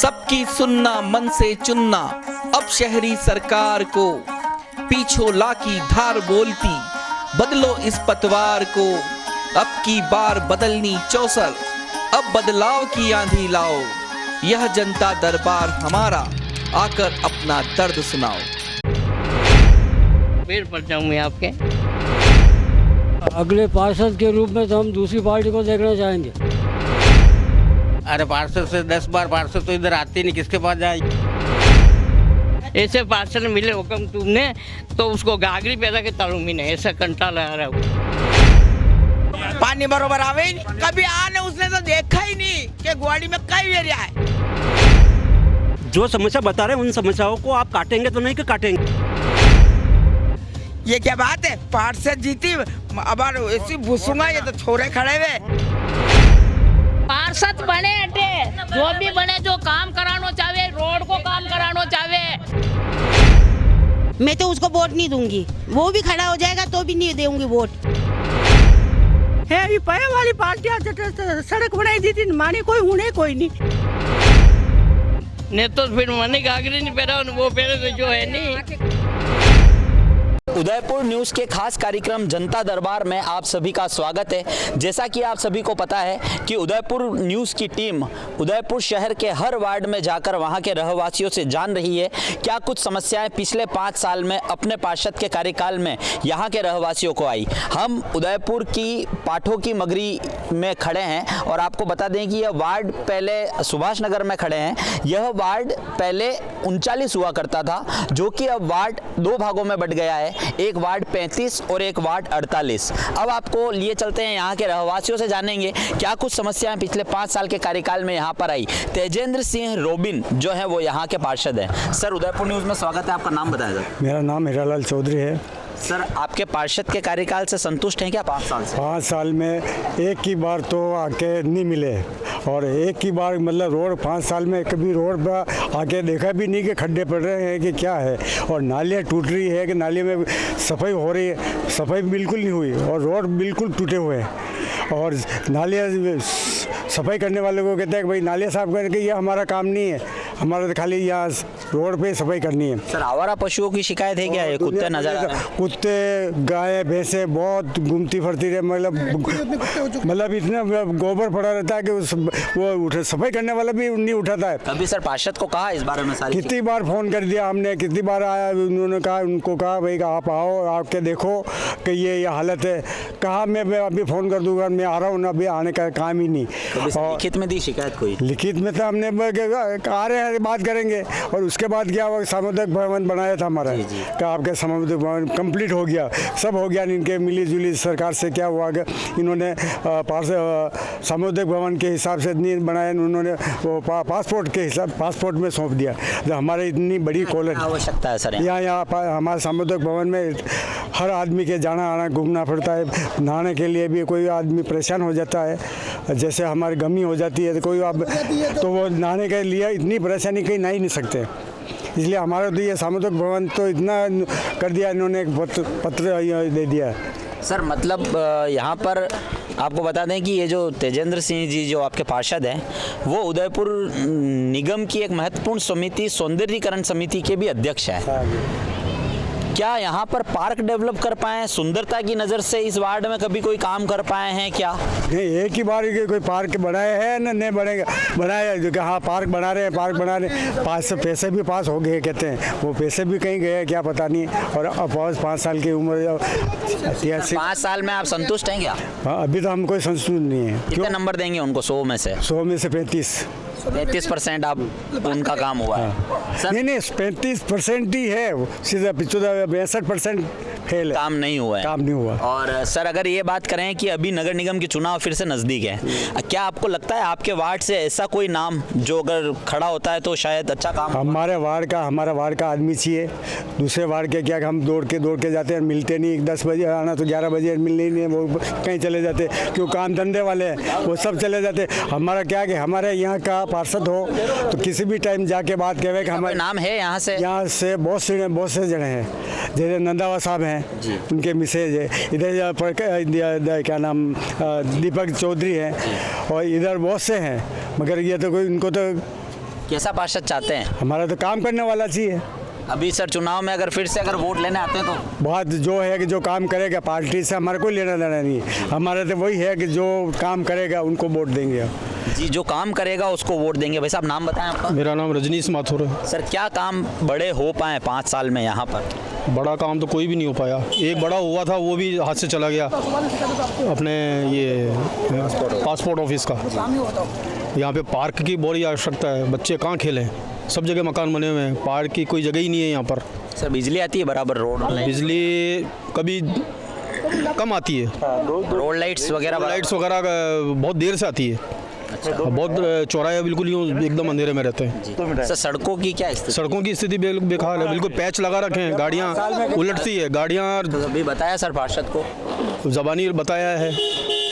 सबकी सुनना मन से चुनना, अब शहरी सरकार को पीछो ला की धार बोलती, बदलो इस पतवार को, अब की बार बदलनी चौसर, अब बदलाव की आंधी लाओ, यह जनता दरबार हमारा, आकर अपना दर्द सुनाओ। पेड़ पर जाऊंगे आपके अगले पार्षद के रूप में तो हम दूसरी पार्टी को देखना चाहेंगे। अरे पार्षद से 10 बार पार्षद तो इधर आते नहीं, किसके पास जाए। ऐसे पार्षद मिले हुक्म तुमने तो उसको गागरी पैदा के तालूमी नहीं, ऐसा कंटा लगा रहा हूँ। पानी बरोबर आवे ही नहीं, कभी आने उसने तो देखा ही नहीं कि ग्वाड़ी में कई एरिया है। जो समस्या बता रहे हैं उन समस्याओं को आप काटेंगे तो नहीं कि काटेंगे। ये क्या बात है, पार्षद जीती अब ऐसी भूसूंगा, ये तो छोरे खड़े हुए। पार्षद बने हटे, जो भी बने, जो काम कराना चाहे, रोड को काम कराना चाहे, मैं तो उसको वोट नहीं दूंगी। वो भी खड़ा हो जाएगा तो भी नहीं दूंगी वोट। है अभी पहले वाली पार्टियां सड़क बनाई दी थी, माने कोई उन्हें कोई नहीं। नहीं तो फिर मैंने गागरी नहीं पहना, वो पहले तो जो है नहीं। उदयपुर न्यूज़ के खास कार्यक्रम जनता दरबार में आप सभी का स्वागत है। जैसा कि आप सभी को पता है कि उदयपुर न्यूज़ की टीम उदयपुर शहर के हर वार्ड में जाकर वहां के रहवासियों से जान रही है क्या कुछ समस्याएं पिछले 5 साल में अपने पार्षद के कार्यकाल में यहां के रहवासियों को आई। हम उदयपुर की पाठों की मगरी में खड़े हैं और आपको बता दें कि यह वार्ड पहले सुभाष नगर में खड़े हैं। यह वार्ड पहले 39 हुआ करता था, जो कि अब वार्ड 2 भागों में बट गया है, एक वार्ड 35 और एक वार्ड 48। अब आपको लिए चलते हैं यहाँ के रहवासियों से, जानेंगे क्या कुछ समस्याएं पिछले 5 साल के कार्यकाल में यहाँ पर आई। तेजेंद्र सिंह रोबिन जो है वो यहाँ के पार्षद हैं। सर, उदयपुर न्यूज़ में स्वागत है, आपका नाम बताया सर। मेरा नाम हीरालाल चौधरी है। सर, आपके पार्षद के कार्यकाल से संतुष्ट हैं क्या 5 साल से? 5 साल में एक ही बार तो आके नहीं मिले, और एक ही बार मतलब रोड 5 साल में कभी रोड पर आके देखा भी नहीं कि खड्डे पड़ रहे हैं कि क्या है, और नालियाँ टूट रही है कि नाली में सफाई हो रही है, सफाई बिल्कुल नहीं हुई और रोड बिल्कुल टूटे हुए हैं। और नालियाँ सफाई करने वाले को कहते हैं कि भाई नालियाँ साफ करके, ये हमारा काम नहीं है, हमारा तो खाली यहाँ रोड पे सफाई करनी है। सर, आवारा पशुओं की शिकायत है क्या? ये कुत्ते नजर आ रहे हैं? कुत्ते, गाय, भैंसे बहुत घूमती फिरती रहे, मतलब इतना गोबर पड़ा रहता है कि वो सफाई करने वाला भी नहीं उठाता है। कभी सर पार्षद को कहा इस बारे में? सारी कितनी बार फोन कर दिया हमने, कितनी बार आया, उन्होंने कहा, उनको कहा भाई आप आओ, आके देखो कि ये हालत है। कहा मैं अभी फ़ोन कर दूंगा, मैं आ रहा हूँ ना, अभी आने का काम ही नहीं। और लिखित में दी शिकायत कोई? लिखित में तो हमने आ रहे हैं, बात करेंगे। और उसके बाद क्या हुआ, सामुदायिक भवन बनाया था हमारा, क्या आपके सामुदायिक भवन कंप्लीट हो गया, सब हो गया। इनके मिली जुली सरकार से क्या हुआ कि इन्होंने सामुदायिक भवन के हिसाब से नहीं बनाया, उन्होंने वो पासपोर्ट के हिसाब पासपोर्ट में सौंप दिया। जो हमारे इतनी बड़ी कॉलोनी आवश्यकता है सर, यहाँ हमारे सामुदायिक भवन में हर आदमी के जाना आना घूमना पड़ता है। नहाने के लिए भी कोई आदमी परेशान हो जाता है, जैसे हमारी गमी हो जाती है तो कोई तो वो नहाने के लिए इतनी परेशानी कहीं नहा ही नहीं सकते। इसलिए हमारा तो ये सामुदायिक भवन तो इतना कर दिया इन्होंने, एक पत्र दे दिया। सर, मतलब यहाँ पर आपको बता दें कि ये जो तेजेंद्र सिंह जी जो आपके पार्षद हैं, वो उदयपुर निगम की एक महत्वपूर्ण समिति सौंदर्यीकरण समिति के भी अध्यक्ष हैं। क्या यहाँ पर पार्क डेवलप कर पाए हैं? सुंदरता की नज़र से इस वार्ड में कभी कोई काम कर पाए हैं क्या? नहीं, एक ही बार कोई पार्क बनाए हैं ना, नहीं बनेगा, बनाया जो कि हाँ पार्क बना रहे हैं, पार्क बना रहे हैं, पैसे भी पास हो गए कहते हैं, वो पैसे भी कहीं गए क्या पता नहीं। और अब 5 साल की उम्र, 5 साल में आप संतुष्ट हैं क्या? हाँ, अभी तो हम कोई संतुष्ट नहीं है। कितने नंबर देंगे उनको 100 में से? 100 में से 35% आप उनका काम हुआ है। हाँ। नहीं 35% ही है, सीधा 62% फेल है, काम नहीं हुआ है। काम नहीं हुआ। और सर, अगर ये बात करें कि अभी नगर निगम के चुनाव फिर से नज़दीक है, क्या आपको लगता है आपके वार्ड से ऐसा कोई नाम जो अगर खड़ा होता है तो शायद अच्छा काम? हमारा वार्ड का आदमी चाहिए। दूसरे वार्ड के क्या, हम दौड़ के जाते हैं, मिलते नहीं। 10 बजे आना तो 11 बजे मिलने नहीं, वो कहीं चले जाते, क्यों काम धंधे वाले हैं, वो सब चले जाते। हमारा क्या कि हमारे यहाँ का पार्षद हो तो किसी भी टाइम जाके बात कहे कि हमारे नाम है यहाँ से बहुत से जने हैं, जैसे नंदावा साहब हैं, उनके मिसेज है, इधर क्या नाम दीपक चौधरी हैं, और इधर बहुत से हैं, मगर ये तो कोई, इनको तो कैसा पार्षद चाहते हैं? हमारा तो काम करने वाला चाहिए। अभी सर चुनाव में अगर फिर से अगर वोट लेने आते हैं तो बात जो है कि जो काम करेगा, पार्टी से हमारे कोई लेना देना नहीं है। हमारा तो वही है कि जो काम करेगा उनको वोट देंगे। जी, जो काम करेगा उसको वोट देंगे। भाई साहब नाम बताएं आपका। मेरा नाम रजनीश माथुर है। सर क्या काम बड़े हो पाए 5 साल में यहाँ पर? बड़ा काम तो कोई भी नहीं हो पाया। एक बड़ा हुआ था वो भी हाथ से चला गया, अपने ये पासपोर्ट ऑफिस का। यहाँ पे पार्क की बड़ी आवश्यकता है, बच्चे कहाँ खेलें, सब जगह मकान बने हुए हैं, पार्क की कोई जगह ही नहीं है यहाँ पर। सर बिजली आती है बराबर? रोड बिजली कभी कम आती है, रोड लाइट्स वगैरह बहुत देर से आती है। बहुत चौराहे बिल्कुल यूँ एकदम अंधेरे में रहते हैं। सर सड़कों की क्या स्थिति? सड़कों की स्थिति बेकार है, बिल्कुल पैच लगा रखे हैं, गाड़ियाँ उलटती है गाड़ियाँ। तो अभी बताया सर पार्षद को? ज़बानी बताया है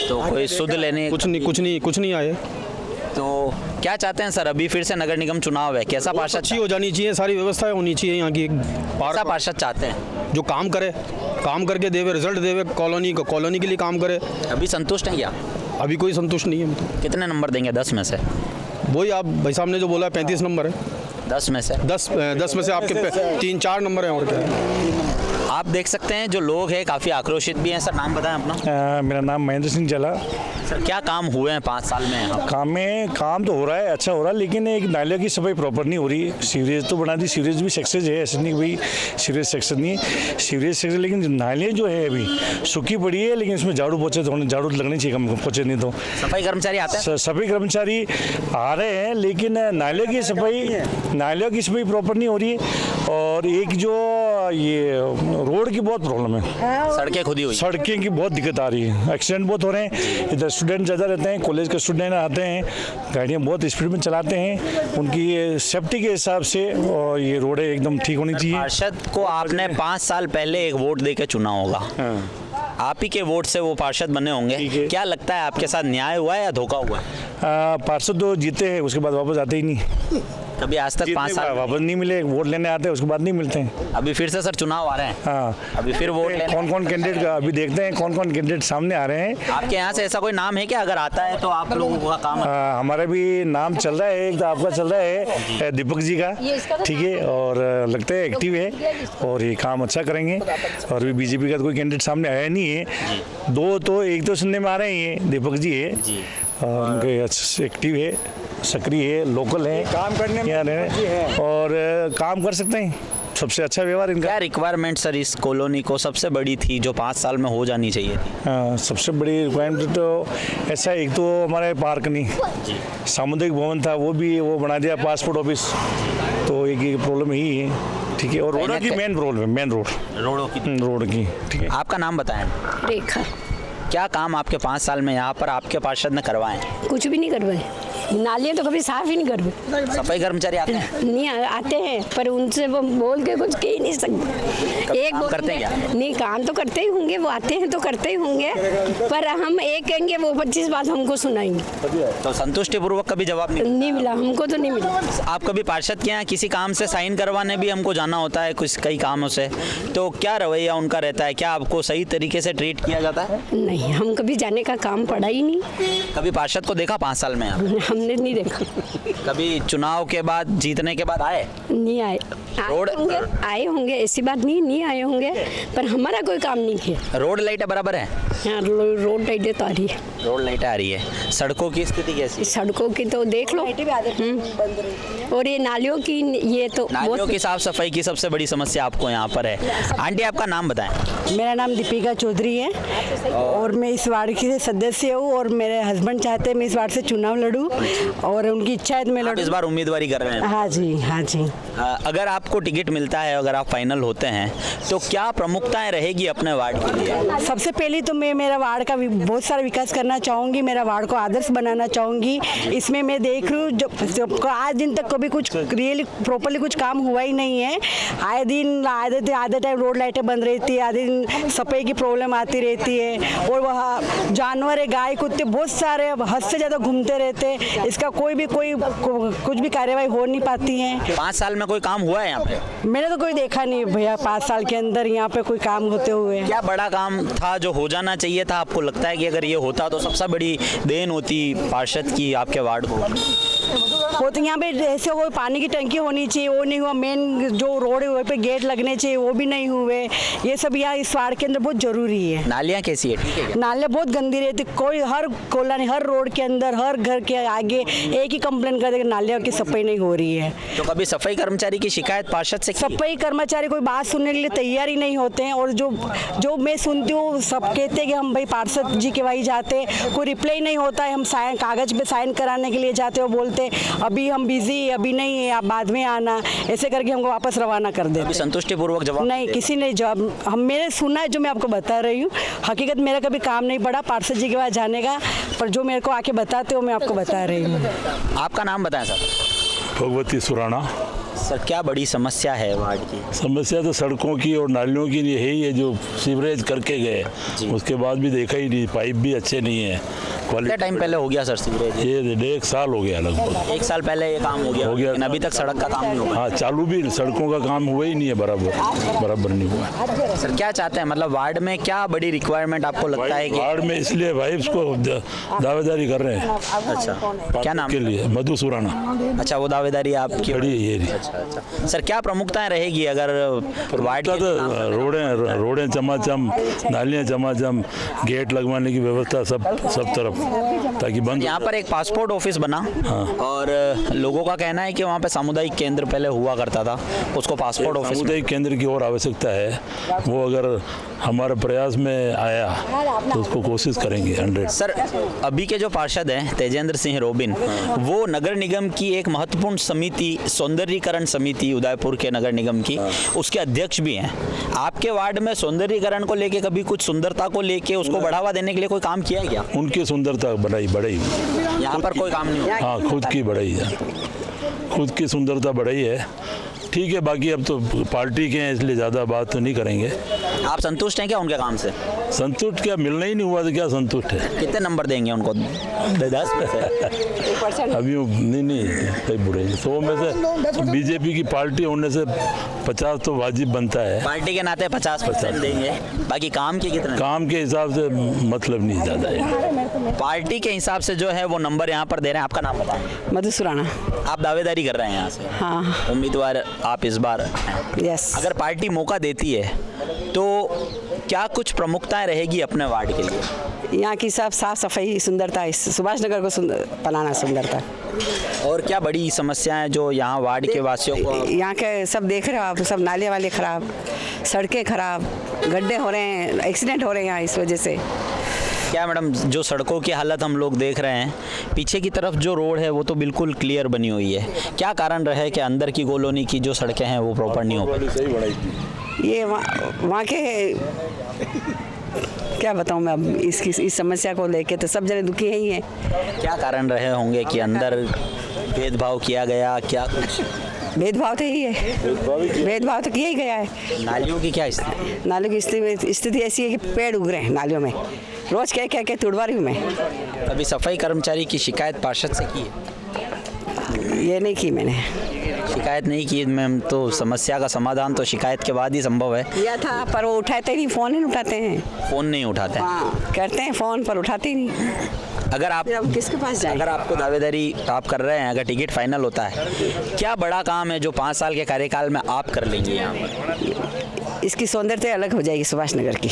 तो कोई सुध लेने कुछ नहीं आए। तो क्या चाहते हैं सर? अभी फिर से नगर निगम चुनाव है, कैसा पार्षद अच्छी हो जानी चाहिए, सारी व्यवस्थाएं होनी चाहिए यहाँ की। कैसा पार्षद चाहते हैं? जो काम करे, काम करके देवे, रिजल्ट देवे, कॉलोनी के लिए काम करे। अभी संतुष्ट हैं क्या? अभी कोई संतुष्ट नहीं है। कितने नंबर देंगे 10 में से? वही आप भाई साहब ने जो बोला 35 नंबर है। 10 में से? 10 में से आपके 3-4 नंबर हैं और क्या है। आप देख सकते हैं जो लोग हैं काफ़ी आक्रोशित भी हैं। सर नाम बताएं अपना। मेरा नाम महेंद्र सिंह जला। सर क्या काम हुए हैं 5 साल में यहाँ? काम तो हो रहा है, अच्छा हो रहा है, लेकिन एक नालियों की सफाई प्रॉपर नहीं हो रही। सीवरेज तो बना दी, सीवरेज भी सक्सेस है, ऐसा नहीं भाई सीवरेज सक्सेस नहीं है, सीवरेज सक्सेस, लेकिन नालियाँ जो है अभी सूखी पड़ी है, लेकिन इसमें झाड़ू पोछे झाड़ू लगनी चाहिए, कम पोछे नहीं तो। सफाई कर्मचारी आते हैं? सफाई कर्मचारी आ रहे हैं, लेकिन नालियों की सफाई प्रॉपर नहीं हो रही है। और एक जो ये रोड की बहुत प्रॉब्लम है, सड़कें खुदी हुई, सड़कें की बहुत दिक्कत आ रही है, एक्सीडेंट बहुत हो रहे हैं। इधर स्टूडेंट ज़्यादा रहते हैं, कॉलेज के स्टूडेंट आते हैं, गाड़ियाँ बहुत स्पीड में चलाते हैं, उनकी सेफ्टी के हिसाब से और ये रोडें एकदम ठीक होनी चाहिए। पार्षद को आपने 5 साल पहले एक वोट दे के चुना होगा, आप ही के वोट से वो पार्षद बने होंगे। क्या लगता है आपके साथ न्याय हुआ है या धोखा हुआ है? पार्षद तो जीते हैं, उसके बाद वापस आते ही नहीं। कभी आज तक 5 साल वापस नहीं मिले, वोट लेने आते हैं उसके बाद नहीं मिलते हैं। अभी फिर से सर चुनाव आ रहे हैं। हाँ, अभी फिर वोट लेने कौन कैंडिडेट का अभी देखते हैं, कौन कैंडिडेट सामने आ रहे हैं। आपके यहाँ से ऐसा कोई नाम है क्या? अगर आता है तो आप लोगों का काम? हमारा भी नाम चल रहा है, एक तो आपका चल रहा है दीपक जी का, ठीक है, और लगता है एक्टिव है और ये काम अच्छा करेंगे। और भी बीजेपी का कोई कैंडिडेट सामने आया नहीं है, एक तो सुनने में आ रहे हैं, दीपक जी है, और उनके एक्टिव है, सक्रिय है, लोकल है, काम करने में है और काम कर सकते हैं। सबसे अच्छा व्यवहार इनका। क्या रिक्वायरमेंट सर इस कॉलोनी को सबसे बड़ी थी जो 5 साल में हो जानी चाहिए थी? सबसे बड़ी रिक्वायरमेंट तो ऐसा, एक तो हमारे पार्क नहीं, सामुदायिक भवन था वो बना दिया, पासपोर्ट ऑफिस, तो एक प्रॉब्लम यही है, ठीक है। और रोड की मेन प्रॉब्लम है, मेन रोड की, ठीक है। आपका नाम बताएं। रेखा। क्या काम आपके 5 साल में यहाँ पर आपके पार्षद ने करवाए? कुछ भी नहीं करवाए, नालियाँ तो कभी साफ ही नहीं करवाए। सफाई कर्मचारी आते हैं? नहीं आते हैं, पर उनसे वो बोल के कुछ कह ही नहीं सकते। एक काम करते हैं क्या? नहीं, काम तो करते ही होंगे, वो आते हैं तो करते ही होंगे, पर हम एक कहेंगे वो 25 बात हमको सुनाएंगे। तो संतुष्टि पूर्वक कभी जवाब नहीं मिला हमको, तो नहीं मिला। आप कभी पार्षद के यहाँ किसी काम से साइन करवाने भी हमको जाना होता है कुछ कई कामों से, तो क्या रवैया उनका रहता है? क्या आपको सही तरीके से ट्रीट किया जाता है? नहीं, हम कभी जाने का काम पड़ा ही नहीं। कभी पार्षद को देखा 5 साल में? हमने नहीं देखा। कभी चुनाव के बाद, जीतने के बाद आए? नहीं आए। आए होंगे ऐसी बात नहीं आए होंगे, पर हमारा कोई काम नहीं किया। रोड लाइटें बराबर है? हाँ, रोड लाइटें तो आ रही है। रोड लाइटें आ रही है। सड़कों की स्थिति कैसी? सड़कों की तो देख लो, और ये नालियों की, ये तो नालियों की साफ सफाई की सबसे बड़ी समस्या आपको यहाँ पर है। आंटी आपका नाम बताएं। मेरा नाम दीपिका चौधरी है और मैं इस वार्ड की सदस्य हूँ, और मेरे हस्बैंड चाहते हैं मैं इस वार्ड से चुनाव लड़ूं, और उनकी इच्छा है तो मैं लड़ूं। इस बार उम्मीदवारी कर रहे हैं? हाँ जी। अगर आपको टिकट मिलता है, अगर आप फाइनल होते हैं, तो क्या प्रमुखताएं रहेगी अपने वार्ड के लिए? सबसे पहले तो मैं मेरा वार्ड का बहुत सारा विकास करना चाहूँगी, मेरा वार्ड को आदर्श बनाना चाहूँगी। इसमें मैं देख रही हूँ जो आज दिन तक कभी कुछ रियली प्रॉपरली कुछ काम हुआ ही नहीं है। आधे टाइम रोड लाइटें बंद रहती है, आधे दिन सफाई की प्रॉब्लम आती रहती है, और वह जानवर है, गाय कुत्ते बहुत सारे हद से ज़्यादा घूमते रहते हैं। इसका कुछ भी कार्यवाही हो नहीं पाती है। 5 साल में कोई काम हुआ है यहाँ पे? मैंने तो कोई देखा नहीं भैया 5 साल के अंदर यहाँ पे कोई काम होते हुए। क्या बड़ा काम था जो हो जाना चाहिए था? आपको लगता है कि अगर ये होता तो सबसे बड़ी देन होती पार्षद की आपके वार्ड को? वो तो यहाँ पे ऐसे वो पानी की टंकी होनी चाहिए, वो नहीं हुआ। मेन जो रोड है वहाँ पे गेट लगने चाहिए, वो भी नहीं हुए। ये सब यहाँ इस वार्ड के अंदर बहुत जरूरी है। नालियाँ कैसी है, ठीक है क्या? नालियाँ बहुत गंदी रहती, कोई हर कॉलोनी हर रोड के अंदर हर घर के आगे एक ही कंप्लेन कर दे कि नालियों की सफाई नहीं हो रही है। तो कभी सफाई कर्मचारी की शिकायत पार्षद से की? सफाई कर्मचारी कोई बात सुनने के लिए तैयार ही नहीं होते हैं। और जो मैं सुनती हूँ सब कहते हैं कि हम भाई पार्षद जी के वहीं जाते, कोई रिप्लाई नहीं होता है। हम साइन कागज पे साइन कराने के लिए जाते हो, बोलते अभी हम बिजी, अभी नहीं है, आप बाद में आना, ऐसे करके हमको वापस रवाना कर देते। संतुष्टिपूर्वक जवाब नहीं, किसी ने जवाब मैंने सुना है, जो मैं आपको बता रही हूँ। हकीकत मेरा कभी काम नहीं पड़ा पार्षद जी के पास जाने का, पर जो मेरे को आके बताते हो मैं आपको बता रही हूँ। आपका नाम बताएं सर। भगवती सुराना। सर क्या बड़ी समस्या है वार्ड की? समस्या तो सड़कों की और नालियों की है ही है, जो सीवरेज करके गए उसके बाद भी देखा ही नहीं, पाइप भी अच्छे नहीं है। कितना टाइम पहले हो गया सर सीवरेज? ये 1 साल हो गया लगभग। 1 साल पहले ये काम हो गया लेकिन अभी तक सड़क का काम नहीं हुआ। हाँ, चालू भी सड़कों का काम हुआ ही नहीं है, बराबर नहीं हुआ। सर क्या चाहते हैं, मतलब वार्ड में क्या बड़ी रिक्वायरमेंट आपको लगता है कि वार्ड में इसलिए भाई उसको दावेदारी कर रहे हैं। अच्छा, क्या नाम के लिए? मधु सुराना। अच्छा, वो दावेदारी आपकी खड़ी है ये। अच्छा। सर क्या प्रमुखताएं रहेगी अगर वार्ड का? तो रोडें चमाचम, नालियाँ चमाचम, गेट लगवाने की व्यवस्था सब तरफ, ताकि बंद। यहाँ पर एक पासपोर्ट ऑफिस बना। हाँ। और लोगों का कहना है कि वहाँ पे सामुदायिक केंद्र पहले हुआ करता था, उसको पासपोर्ट ऑफिस। सामुदायिक केंद्र की और आवश्यकता है, वो अगर हमारे प्रयास में आया तो उसको कोशिश करेंगे 100। सर अभी के जो पार्षद हैं तेजेंद्र सिंह रोबिन, वो नगर निगम की एक महत्वपूर्ण समिति, सौंदर्यीकरण समिति उदयपुर के नगर निगम की, उसके अध्यक्ष भी हैं। आपके वार्ड में सौंदर्यीकरण को लेके कभी कुछ सुंदरता को लेके उसको बढ़ावा देने के लिए कोई काम किया है क्या? उनकी सुंदरता बढ़ाई यहाँ पर कोई काम नहीं हुआ। हाँ, खुद की बढ़ाई है, खुद की सुंदरता बढ़ाई है। ठीक है, बाकी अब तो पार्टी के हैं इसलिए ज़्यादा बात तो नहीं करेंगे। आप संतुष्ट हैं क्या उनके काम से? संतुष्ट क्या, मिलना ही नहीं हुआ तो क्या संतुष्ट है? कितने नंबर देंगे उनको? 10 में से? अभी नहीं कई बुरे 100 में से बीजेपी की पार्टी होने से 50 तो वाजिब बनता है। पार्टी के नाते 50% देंगे, बाकी काम के कितने? काम के हिसाब से मतलब नहीं ज़्यादा है। पार्टी के हिसाब से जो है वो नंबर यहाँ पर दे रहे हैं। आपका नाम बताएं। मधु सुराना। आप दावेदारी कर रहे हैं यहाँ से? हाँ। उम्मीदवार आप इस बार? यस। अगर पार्टी मौका देती है तो क्या कुछ प्रमुखताएं रहेगी अपने वार्ड के लिए? यहाँ की सब साफ सफाई, सुंदरता, इस सुभाष नगर को बनाना सुंदरता। और क्या बड़ी समस्याएं जो यहाँ वार्ड के वासियों को? यहाँ के सब देख रहे हो आप, सब नाले वाले खराब, सड़कें खराब, गड्ढे हो रहे हैं, एक्सीडेंट हो रहे हैं यहाँ इस वजह से। क्या मैडम, जो सड़कों की हालत हम लोग देख रहे हैं, पीछे की तरफ जो रोड है वो तो बिल्कुल क्लियर बनी हुई है, क्या कारण रहे कि अंदर की कॉलोनी की जो सड़कें हैं वो प्रॉपर नहीं हो पाई? ये वहाँ के क्या बताऊँ मैं अब इस समस्या को लेके, तो सब जने दुखी ही हैं। क्या कारण रहे होंगे कि अंदर भेदभाव किया गया? क्या कुछ भेदभाव तो यही है, भेदभाव तो किया ही गया है। नालियों की क्या स्थिति? नालियों की स्थिति ऐसी है कि पेड़ उग रहे हैं नालियों में, रोज कह के तुड़वा रही हूँ मैं। अभी सफाई कर्मचारी की शिकायत पार्षद से की है? ये नहीं की मैंने, शिकायत नहीं की मैम, तो समस्या का समाधान तो शिकायत के बाद ही संभव है। किया था पर वो उठाते नहीं, फ़ोन नहीं उठाते हैं। फ़ोन नहीं उठाते हैं? हाँ, करते हैं फ़ोन पर उठाते ही नहीं। अगर आप किसके पास जाएं? अगर आपको दावेदारी आप कर रहे हैं, अगर टिकट फाइनल होता है, क्या बड़ा काम है जो 5 साल के कार्यकाल में आप कर लेंगे यहाँ पर? इसकी सौंदर्यता अलग हो जाएगी, सुभाष नगर की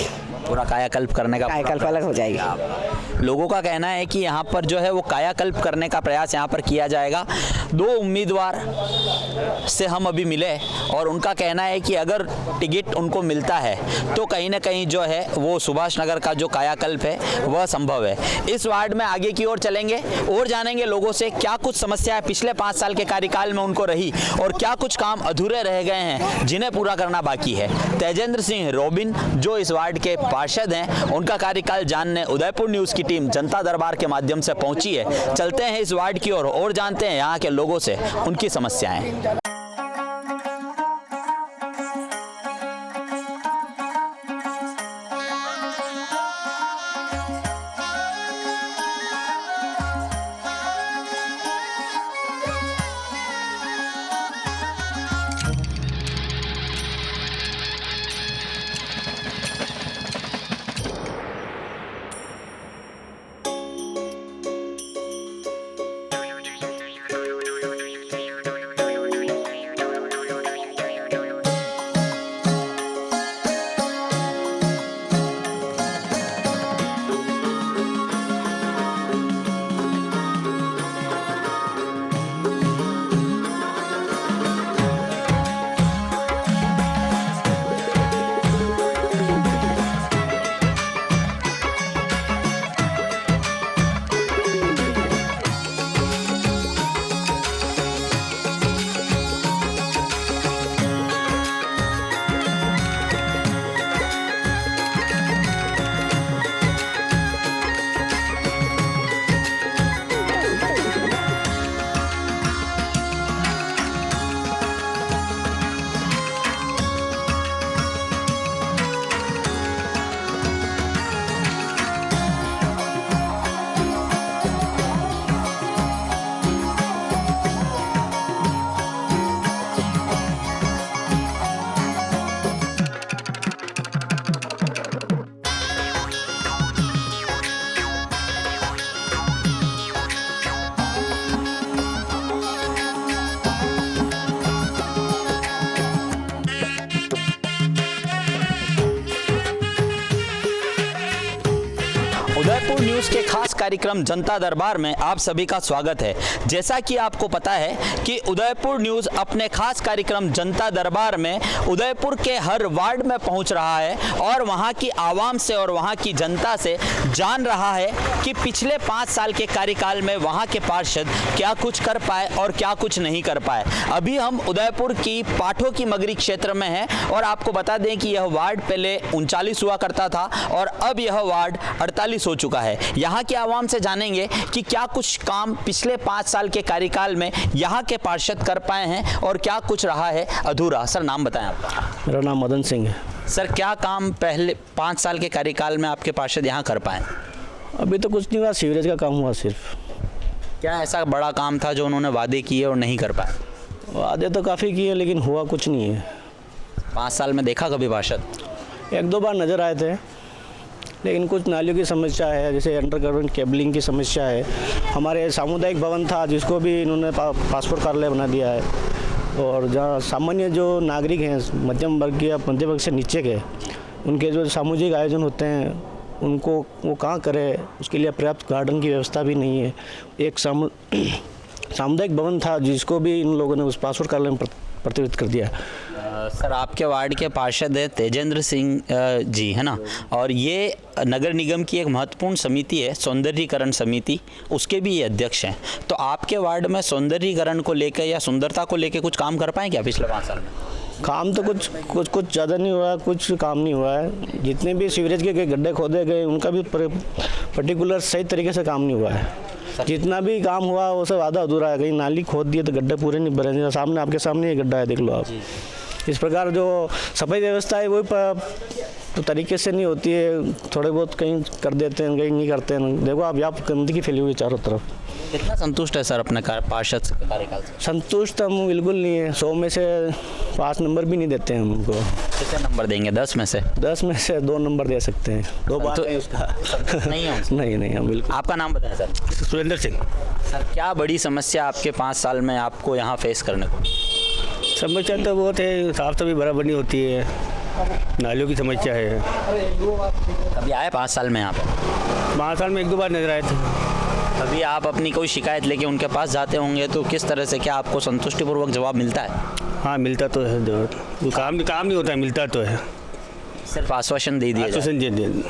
पूरा कायाकल्प करने का कायाकल्प अलग हो जाएगी। लोगों का कहना है कि यहाँ पर जो है वो कायाकल्प करने का प्रयास यहाँ पर किया जाएगा। 2 उम्मीदवार से हम अभी मिले और उनका कहना है कि अगर टिकट उनको मिलता है तो कहीं ना कहीं जो है वो सुभाष नगर का जो कायाकल्प है वह संभव है। इस वार्ड में आगे की ओर चलेंगे और जानेंगे लोगों से क्या कुछ समस्याएं पिछले 5 साल के कार्यकाल में उनको रही और क्या कुछ काम अधूरे रह गए हैं जिन्हें पूरा करना बाकी है। तेजेंद्र सिंह रोबिन जो इस वार्ड के पार्षद हैं, उनका कार्यकाल जानने उदयपुर न्यूज़ की टीम जनता दरबार के माध्यम से पहुंची है। चलते हैं इस वार्ड की ओर और जानते हैं यहाँ के लोगों से उनकी समस्याएं। न्यूज़ के खास कार्यक्रम जनता दरबार में आप सभी का स्वागत है। जैसा कि आपको पता है कि उदयपुर न्यूज़ अपने खास कार्यक्रम जनता दरबार में उदयपुर के हर वार्ड में पहुंच रहा है और वहां की आवाम से और वहां की जनता से जान रहा है कि पिछले 5 साल के कार्यकाल में वहां के पार्षद क्या कुछ कर पाए और क्या कुछ नहीं कर पाए। अभी हम उदयपुर की पाठों की मगरी क्षेत्र में हैं और आपको बता दें कि यह वार्ड पहले 39 हुआ करता था और अब यह वार्ड 48 हो चुका है। यहाँ के आवाम से जानेंगे कि क्या कुछ काम पिछले 5 साल के कार्यकाल में यहाँ के पार्षद कर पाए हैं और क्या कुछ रहा है अधूरा। सर नाम बताएं आपका। मेरा नाम मदन सिंह है। सर क्या काम पहले 5 साल के कार्यकाल में आपके पार्षद यहाँ कर पाए? अभी तो कुछ नहीं हुआ, सीवरेज का काम हुआ सिर्फ। क्या ऐसा बड़ा काम था जो उन्होंने वादे किए और नहीं कर पाए? वादे तो काफ़ी किए लेकिन हुआ कुछ नहीं है। 5 साल में देखा कभी पार्षद? 1-2 बार नज़र आए थे लेकिन कुछ नालियों की समस्या है, जैसे अंडरग्राउंड केबलिंग की समस्या है। हमारे सामुदायिक भवन था जिसको भी इन्होंने पासपोर्ट कार्यालय बना दिया है और जहाँ सामान्य जो नागरिक हैं मध्यम वर्ग या मध्यम वर्ग से नीचे के उनके जो सामूहिक आयोजन होते हैं उनको वो कहाँ करे, उसके लिए पर्याप्त गार्डन की व्यवस्था भी नहीं है। एक सामुदायिक भवन था जिसको भी इन लोगों ने उस पासपोर्ट कार्यालय में प्रतिष्ठित कर दिया। सर आपके वार्ड के पार्षद है तेजेंद्र सिंह जी, है ना, और ये नगर निगम की एक महत्वपूर्ण समिति है सौंदर्यीकरण समिति, उसके भी ये अध्यक्ष हैं। तो आपके वार्ड में सौंदर्यीकरण को लेकर या सुंदरता को लेकर कुछ काम कर पाए क्या पिछले 5 साल में? काम तो कुछ ज़्यादा नहीं हुआ है, कुछ काम नहीं हुआ है। जितने भी सीवरेज के गड्ढे खोदे गए उनका भी पर्टिकुलर सही तरीके से काम नहीं हुआ है। जितना भी काम हुआ वो सब आधा अधूरा है। कहीं नाली खोद दिए तो गड्ढे पूरे नहीं भरे। सामने आपके सामने ये गड्ढा है, देख लो आप। इस प्रकार जो सफाई व्यवस्था है वो तो तरीके से नहीं होती है। थोड़े बहुत कहीं कर देते हैं, कहीं नहीं करते हैं। देखो आप यहाँ गंदगी फैली हुई है चारों तरफ। कितना संतुष्ट है सर अपने पार्षद के कार्यकाल से? संतुष्ट हम बिल्कुल नहीं है। 100 में से 5 नंबर भी नहीं देते हैं हम उनको। कितने नंबर देंगे 10 में से? 10 में से 2 नंबर दे सकते हैं। 2 बार तो उसका नहीं है? नहीं हम बिल्कुल। आपका नाम बताएं सर। सुरेंद्र सिंह। सर क्या बड़ी समस्या आपके 5 साल में आपको यहाँ फेस करने को? समस्या तो बहुत है, साफ सफाई बराबर नहीं होती है, नालियों की समस्या है। अभी आए 5 साल में यहाँ पे? 5 साल में 1-2 बार नजर आए थे। अभी आप अपनी कोई शिकायत लेके उनके पास जाते होंगे तो किस तरह से, क्या आपको संतुष्टिपूर्वक जवाब मिलता है? हाँ मिलता तो है, जो काम नहीं होता है, मिलता तो है। सिर्फ आश्वासन दे दिया? आश्वासन दे दिए।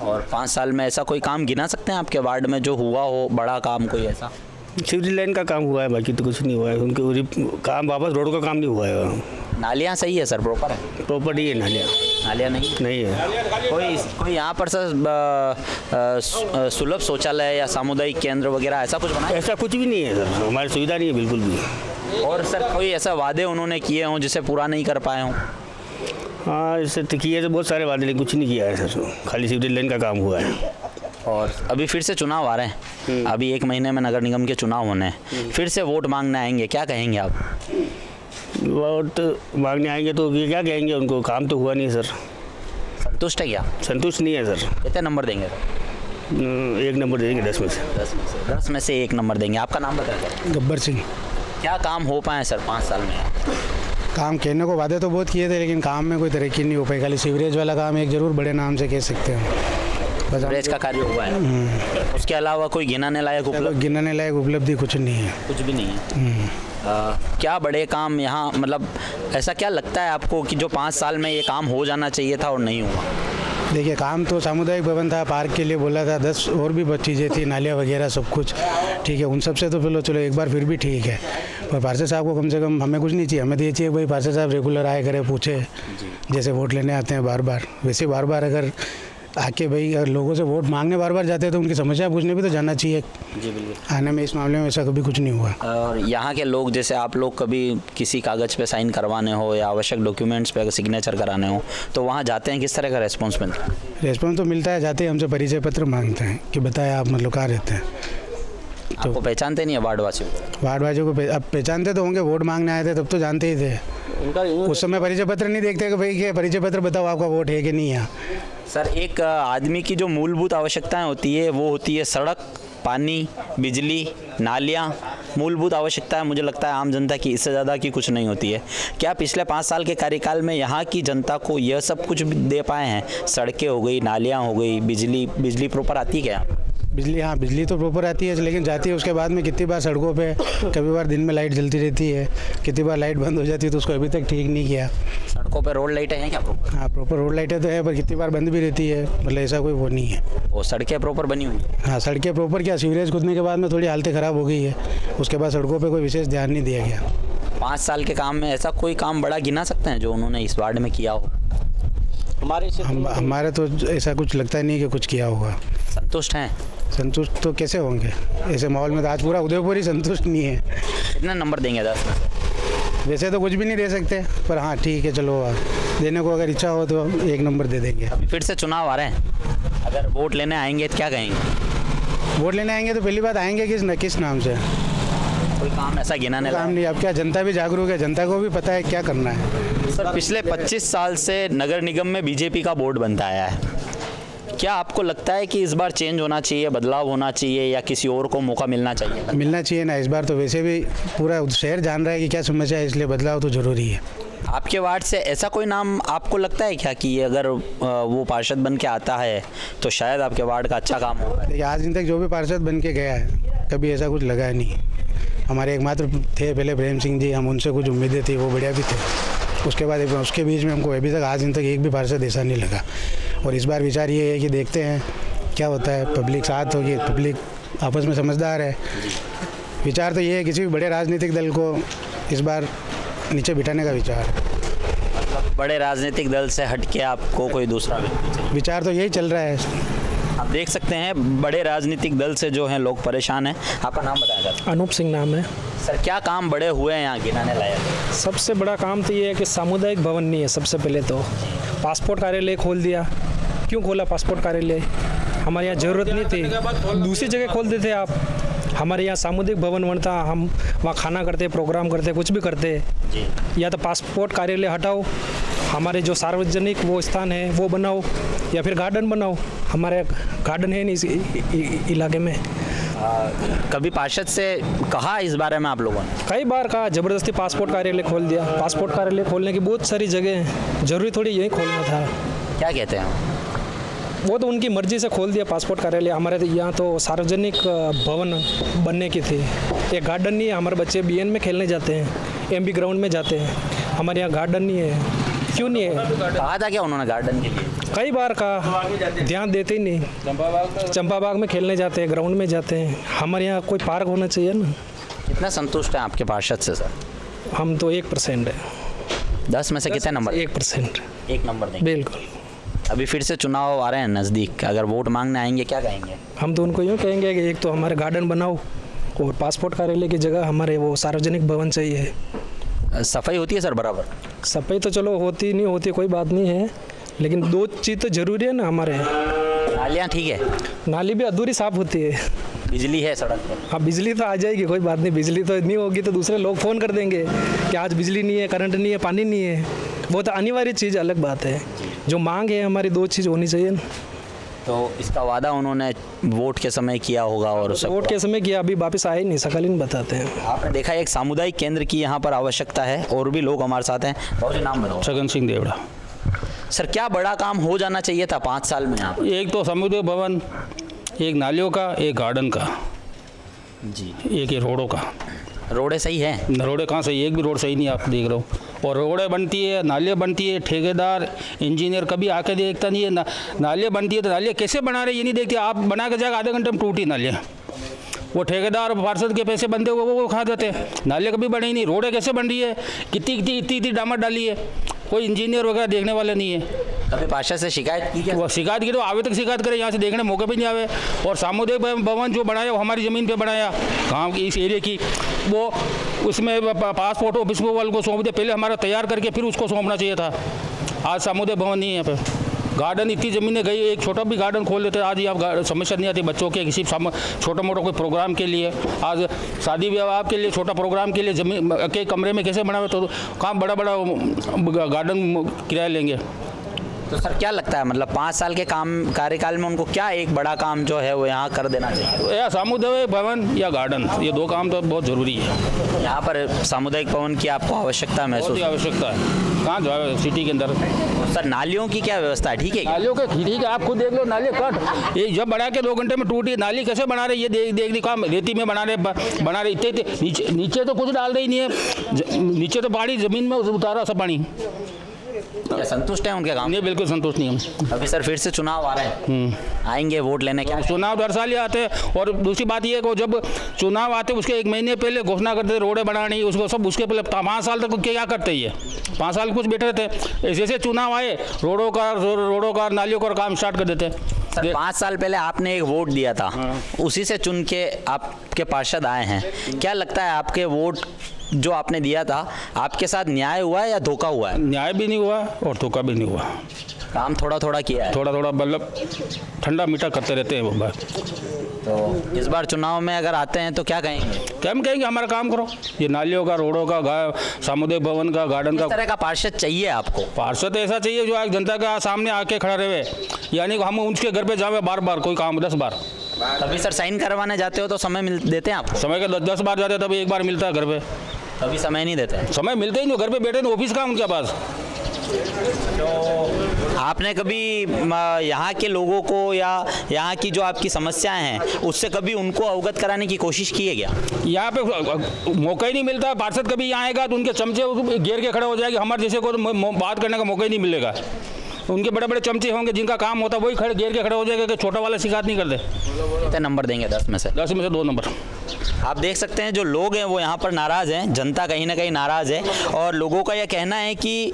और 5 साल में ऐसा कोई काम गिना सकते हैं आपके वार्ड में जो हुआ हो, बड़ा काम कोई ऐसा? सीवरेज लाइन का काम हुआ है, बाकी तो कुछ नहीं हुआ है। उनके काम वापस रोड का काम नहीं हुआ है। नालियाँ सही है सर? प्रॉपर है? प्रॉपर ही है नालियाँ नहीं है। कोई यहाँ पर सर सुलभ शौचालय या सामुदायिक केंद्र वगैरह ऐसा कुछ बना? ऐसा कुछ भी नहीं है सर, हमारी सुविधा नहीं है बिल्कुल भी। और सर कोई ऐसा वादे उन्होंने किए हों जिसे पूरा नहीं कर पाए हों? हाँ इससे तो किए तो बहुत सारे वादे, लेकिन कुछ नहीं किया है सर। खाली सीवरेज लाइन का काम हुआ है। और अभी फिर से चुनाव आ रहे हैं, अभी 1 महीने में नगर निगम के चुनाव होने हैं, फिर से वोट मांगने आएंगे, क्या कहेंगे आप? वोट मांगने आएंगे तो ये क्या कहेंगे, उनको काम तो हुआ नहीं सर। संतुष्ट है क्या? संतुष्ट नहीं है सर। कितने नंबर देंगे? 1 नंबर देंगे 10 में से। 10 में से 1 नंबर देंगे। आपका नाम बताएं? गब्बर सिंह। क्या काम हो पाए सर 5 साल में? काम कहने को वादे तो बहुत किए थे लेकिन काम में कोई तरक्की नहीं हो पाई। खाली सीवरेज वाला काम एक जरूर बड़े नाम से कह सकते हैं, सीवरेज का कार्य हुआ है। उसके अलावा कोई गिनाने लायक उपलब्धि कुछ नहीं है। कुछ भी नहीं है। क्या बड़े काम यहाँ, मतलब ऐसा क्या लगता है आपको कि जो 5 साल में ये काम हो जाना चाहिए था और नहीं हुआ? देखिए काम तो सामुदायिक भवन था, पार्क के लिए बोला था, 10 और भी चीज़ें थी, नालियाँ वगैरह सब कुछ ठीक है। उन सब से तो चलो एक बार फिर भी ठीक है, पर पार्षद साहब को कम से कम हमें कुछ नहीं चाहिए। हमें तो ये चाहिए भाई पार्षद साहब रेगुलर आए करे, पूछे, जैसे वोट लेने आते हैं बार बार, वैसे बार बार अगर आके भाई अगर लोगों से वोट मांगने बार बार जाते हैं तो उनकी समस्या पूछने भी तो जाना चाहिए। जी बिल्कुल। आने में इस मामले में ऐसा कभी कुछ नहीं हुआ। और यहाँ के लोग, जैसे आप लोग कभी किसी कागज़ पे साइन करवाने हो या आवश्यक डॉक्यूमेंट्स पे सिग्नेचर कराने हो तो वहाँ जाते हैं, किस तरह का रेस्पॉन्स मिलता है? रेस्पॉन्स तो मिलता है, जाते हैं हमसे परिचय पत्र मांगते हैं कि बताए आप मतलब कहाँ रहते हैं। तो आपको पहचानते नहीं है वार्डवासियों को? वार्डवासियों को अब पहचानते तो होंगे, वोट मांगने आए थे तब तो जानते ही थे। उस समय परिचय पत्र नहीं देखते कि भाई क्या परिचय पत्र बताओ आपका वोट है कि नहीं है। सर एक आदमी की जो मूलभूत आवश्यकताएं होती है वो होती है सड़क, पानी, बिजली, नालियाँ, मूलभूत आवश्यकताएं। मुझे लगता है आम जनता की इससे ज़्यादा की कुछ नहीं होती है। क्या पिछले 5 साल के कार्यकाल में यहाँ की जनता को यह सब कुछ दे पाए हैं? सड़कें हो गई, नालियाँ हो गई, बिजली प्रॉपर आती है क्या? बिजली, हाँ बिजली तो प्रॉपर आती है, लेकिन जाती है उसके बाद में कितनी बार सड़कों पे, कभी बार दिन में लाइट जलती रहती है, कितनी बार लाइट बंद हो जाती है, तो उसको अभी तक ठीक नहीं किया। सड़कों पे रोड लाइटें हैं क्या प्रॉपर? हाँ प्रॉपर रोड लाइटें तो है, पर कितनी बार बंद भी रहती है, मतलब ऐसा कोई वो नहीं है। वो सड़कें प्रॉपर बनी हुई हैं? हाँ सड़कें प्रॉपर क्या, सीवरेज खुदने के बाद में थोड़ी हालतें ख़राब हो गई है, उसके बाद सड़कों पर कोई विशेष ध्यान नहीं दिया गया। 5 साल के काम में ऐसा कोई काम बड़ा गिना सकते हैं जो उन्होंने इस वार्ड में किया हो? हमारे तो ऐसा कुछ लगता नहीं कि कुछ किया होगा। संतुष्ट हैं? संतुष्ट तो कैसे होंगे ऐसे माहौल में, तो आज पूरा उदयपुर ही संतुष्ट नहीं है। कितना नंबर देंगे 10 में? वैसे तो कुछ भी नहीं दे सकते, पर हाँ ठीक है, चलो देने को अगर इच्छा हो तो 1 नंबर दे देंगे। अभी फिर से चुनाव आ रहे हैं, अगर वोट लेने आएंगे तो क्या कहेंगे? वोट लेने आएंगे तो पहली बात आएंगे किस नाम से? कोई काम ऐसा गिनाने काम नहीं। अब क्या जनता भी जागरूक है, जनता को भी पता है क्या करना है। सर पिछले 25 साल से नगर निगम में बीजेपी का बोर्ड बनता आया है, क्या आपको लगता है कि इस बार चेंज होना चाहिए, बदलाव होना चाहिए, या किसी और को मौका मिलना चाहिए? मिलना चाहिए ना, इस बार तो वैसे भी पूरा शहर जान रहा है कि क्या समस्या है, इसलिए बदलाव तो जरूरी है। आपके वार्ड से ऐसा कोई नाम आपको लगता है क्या कि अगर वो पार्षद बन के आता है तो शायद आपके वार्ड का अच्छा काम होगा? देखिए आज दिन तक जो भी पार्षद बन के गया है कभी ऐसा कुछ लगा नहीं। हमारे एकमात्र थे पहले प्रेम सिंह जी, हम उनसे कुछ उम्मीदें थी, वो बढ़िया भी थे। उसके बाद उसके बीच में हमको अभी तक आज दिन तक एक भी पार्षद ऐसा नहीं लगा। और इस बार विचार ये है कि देखते हैं क्या होता है, पब्लिक साथ होगी, पब्लिक आपस में समझदार है। विचार तो ये है किसी भी बड़े राजनीतिक दल को इस बार नीचे बिठाने का विचार है। बड़े राजनीतिक दल से हट के आपको कोई दूसरा विचार तो यही चल रहा है। आप देख सकते हैं बड़े राजनीतिक दल से जो हैं लोग परेशान हैं। आपका नाम बताया सर? अनूप सिंह नाम है। सर क्या काम बड़े हुए हैं यहाँ गिनाने लायक? सबसे बड़ा काम तो ये है कि सामुदायिक भवन नहीं है। सबसे पहले तो पासपोर्ट कार्यालय खोल दिया। क्यों खोला पासपोर्ट कार्यालय? हमारे यहाँ ज़रूरत नहीं थी, दूसरी जगह खोल देते आप। हमारे यहाँ सामुदायिक भवन बनता, हम वहाँ खाना करते, प्रोग्राम करते, कुछ भी करते। या तो पासपोर्ट कार्यालय हटाओ, हमारे जो सार्वजनिक वो स्थान है वो बनाओ, या फिर गार्डन बनाओ। हमारे गार्डन है नहीं इस इलाके में। कभी पार्षद से कहा इस बारे में आप लोगों ने? कई बार कहा, ज़बरदस्ती पासपोर्ट कार्यालय खोल दिया। पासपोर्ट कार्यालय खोलने की बहुत सारी जगह हैं, ज़रूरी थोड़ी यही खोलना था। क्या कहते हैं वो तो उनकी मर्जी से खोल दिया पासपोर्ट कार्यालय। हमारे यहाँ तो सार्वजनिक भवन बनने की थी, एक गार्डन नहीं है। हमारे बच्चे बीएन में खेलने जाते हैं, एमबी ग्राउंड में जाते हैं, हमारे यहाँ गार्डन नहीं है। क्यों नहीं है? कहा था क्या उन्होंने गार्डन के लिए? कई बार कहा, ध्यान देते ही नहीं। चंपा बाग में खेलने जाते हैं, ग्राउंड में जाते हैं। हमारे यहाँ कोई पार्क होना चाहिए ना। कितना संतुष्ट हैं आपके पार्षद से सर? हम तो 1% है। 10 में से कितने नंबर? 1%। 1 नंबर देंगे? बिल्कुल। अभी फिर से चुनाव आ रहे हैं नज़दीक, अगर वोट मांगने आएंगे क्या कहेंगे? हम तो उनको यूँ कहेंगे कि एक तो हमारे गार्डन बनाओ, और पासपोर्ट कार्यालय की जगह हमारे वो सार्वजनिक भवन चाहिए। सफाई होती है सर बराबर? सफाई तो चलो होती नहीं होती कोई बात नहीं है, लेकिन 2 चीज़ तो जरूरी है ना हमारे। नालियाँ ठीक है? नाली भी अधूरी साफ होती है। बिजली है सड़क पर? हाँ बिजली तो आ जाएगी, कोई बात नहीं। बिजली तो नहीं होगी तो दूसरे लोग फ़ोन कर देंगे कि आज बिजली नहीं है, करंट नहीं है, पानी नहीं है। वो तो अनिवार्य चीज़ अलग बात है। जो मांग है हमारी 2 चीज़ होनी चाहिए। तो इसका वादा उन्होंने वोट के समय किया होगा, और वोट के समय किया, अभी वापस आए नहीं, सकालीन बताते हैं। आपने देखा एक सामुदायिक केंद्र की यहाँ पर आवश्यकता है, और भी लोग हमारे साथ हैं। बहुत नाम बताओ। छगन सिंह देवड़ा। सर क्या बड़ा काम हो जाना चाहिए था 5 साल में? आप एक तो सामुदायिक भवन, एक नालियों का, एक गार्डन का जी, एक ये रोडों का। रोडें सही हैं? रोडें कहाँ सही? एक भी रोड सही नहीं, आप देख रहे हो। और रोडें बनती है, नालियाँ बनती है, ठेकेदार इंजीनियर कभी आके देखता नहीं है। नालियाँ बनती है तो नालियाँ कैसे बना रहे ये नहीं देखते। आप बना के जाकर आधे घंटे में टूटी नालियाँ। वो ठेकेदार पार्षद के पैसे बनते हुए वो खा जाते हैं। नालियाँ कभी बनी ही नहीं। रोडें कैसे बन रही है? कितनी डामर डाली है, कोई इंजीनियर वगैरह देखने वाले नहीं है। कभी पार्षद से शिकायत की? वो शिकायत की तो आवे तक शिकायत करे, यहाँ से देखने मौके पे नहीं आवे। और सामुदायिक भवन जो बनाया वो हमारी ज़मीन पे बनाया, गांव की इस एरिया की, वो उसमें पासपोर्ट ऑफिस वाले को सौंप दे। पहले हमारा तैयार करके फिर उसको सौंपना चाहिए था। आज सामुदायिक भवन नहीं है यहाँ पे। गार्डन इतनी ज़मीनें गई, एक छोटा भी गार्डन खोल लेते। आज ये आप समस्या नहीं आती बच्चों के किसी छोटा मोटा कोई प्रोग्राम के लिए। आज शादी विवाह के लिए, छोटा प्रोग्राम के लिए ज़मीन के कमरे में कैसे बनावे, तो काम बड़ा गार्डन किराया लेंगे। तो सर क्या लगता है, मतलब 5 साल के कार्यकाल में उनको क्या एक बड़ा काम जो है वो यहाँ कर देना चाहिए? या सामुदायिक भवन या गार्डन, ये 2 काम तो बहुत ज़रूरी है। यहाँ पर सामुदायिक भवन की आपको आवश्यकता महसूस? आवश्यकता है, कहाँ जो है सिटी के अंदर। सर नालियों की क्या व्यवस्था है? ठीक है, नालियों के ठीक है, आप खुद देख लो, नाली कट ये जब बना के 2 घंटे में टूटी, नाली कैसे बना रहे ये देख ली, काम रेती में बना रहे इतने नीचे तो कुछ डाल रही नहीं है, नीचे तो पहाड़ी ज़मीन में उतारा सब पानी। क्या संतुष्ट है उनके काम? नहीं, बिल्कुल संतुष्ट नहीं हम। अभी सर फिर से चुनाव आ रहे हैं, आएंगे वोट लेने? क्या चुनाव हर साल ही आते हैं, और दूसरी बात ये है कि जब चुनाव आते उसके 1 महीने पहले घोषणा करते रोडें बनानी, उसको सब उसके पहले 5 साल तक क्या करते ये 5 साल कुछ बैठे थे, जैसे चुनाव आए रोडों का नालियों का काम स्टार्ट कर देते। सर 5 साल पहले आपने एक वोट दिया था, उसी से चुन के आपके पार्षद आए हैं, क्या लगता है आपके वोट जो आपने दिया था आपके साथ न्याय हुआ है या धोखा हुआ है? न्याय भी नहीं हुआ और धोखा भी नहीं हुआ। काम थोड़ा थोड़ा किया है, थोड़ा मतलब ठंडा मीठा करते रहते हैं वो बात। तो इस बार चुनाव में अगर आते हैं तो क्या कहेंगे? क्या हम कहेंगे, हमारा काम करो, ये नालियों का, रोडों का, सामुदायिक भवन का, गार्डन का। किस तरह का पार्षद चाहिए आपको? पार्षद ऐसा चाहिए जो आज जनता का सामने आके खड़ा रहे, यानी हम उनके घर पे जावे बार कोई काम 10 बार। कभी सर साइन करवाने जाते हो तो समय देते हैं आपको? समय का 10 बार जाते तभी 1 बार मिलता है घर पे, कभी समय नहीं देते? समय मिलते ही नहीं, घर पे बैठे नहीं, ऑफिस का उनके पास। तो आपने कभी यहाँ के लोगों को या यहाँ की जो आपकी समस्याएं हैं उससे कभी उनको अवगत कराने की कोशिश की है क्या? यहाँ पे मौका ही नहीं मिलता, पार्षद कभी यहाँ आएगा तो उनके चमचे घेर के खड़े हो जाएंगे, हमारे जैसे को तो बात करने का मौका ही नहीं मिलेगा। उनके बड़े बड़े चमचे होंगे जिनका काम होता है वही खड़े घेर के खड़े हो जाएगा कि छोटा वाला शिकायत नहीं करते। कितने नंबर देंगे 10 में से? 10 में से 2 नंबर। आप देख सकते हैं जो लोग हैं वो यहाँ पर नाराज़ हैं, जनता कहीं ना कहीं नाराज़ है, और लोगों का यह कहना है कि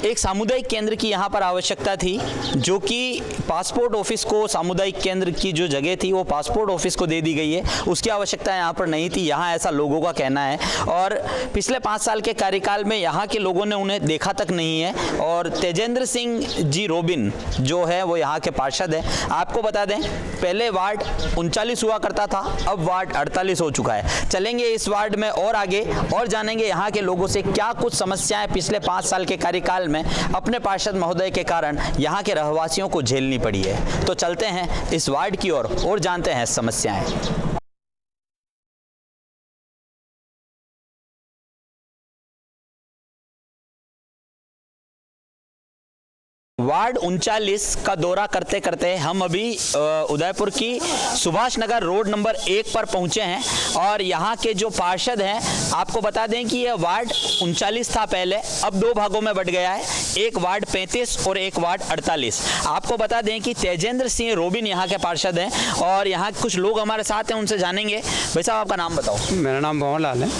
एक सामुदायिक केंद्र की यहाँ पर आवश्यकता थी, जो कि पासपोर्ट ऑफिस को, सामुदायिक केंद्र की जो जगह थी वो पासपोर्ट ऑफिस को दे दी गई है, उसकी आवश्यकता यहाँ पर नहीं थी, यहाँ ऐसा लोगों का कहना है। और पिछले 5 साल के कार्यकाल में यहाँ के लोगों ने उन्हें देखा तक नहीं है। और तेजेंद्र सिंह जी रोबिन जो है वो यहाँ के पार्षद हैं। आपको बता दें पहले वार्ड 39 हुआ करता था, अब वार्ड 48 हो चुका है। चलेंगे इस वार्ड में और आगे और जानेंगे यहाँ के लोगों से क्या कुछ समस्याएं पिछले 5 साल के कार्यकाल में अपने पार्षद महोदय के कारण यहाँ के रहवासियों को झेलनी पड़ी है। तो चलते हैं इस वार्ड की ओर और जानते हैं समस्याएं। वार्ड 39 का दौरा करते करते हम अभी उदयपुर की सुभाष नगर रोड नंबर 1 पर पहुंचे हैं, और यहाँ के जो पार्षद हैं आपको बता दें कि यह वार्ड 39 था पहले, अब 2 भागों में बट गया है, एक वार्ड 35 और एक वार्ड 48। आपको बता दें कि तेजेंद्र सिंह रोबिन यहाँ के पार्षद हैं, और यहाँ कुछ लोग हमारे साथ हैं, उनसे जानेंगे। भाई साहब आपका नाम बताओ। मेरा नाम भवन लाल है।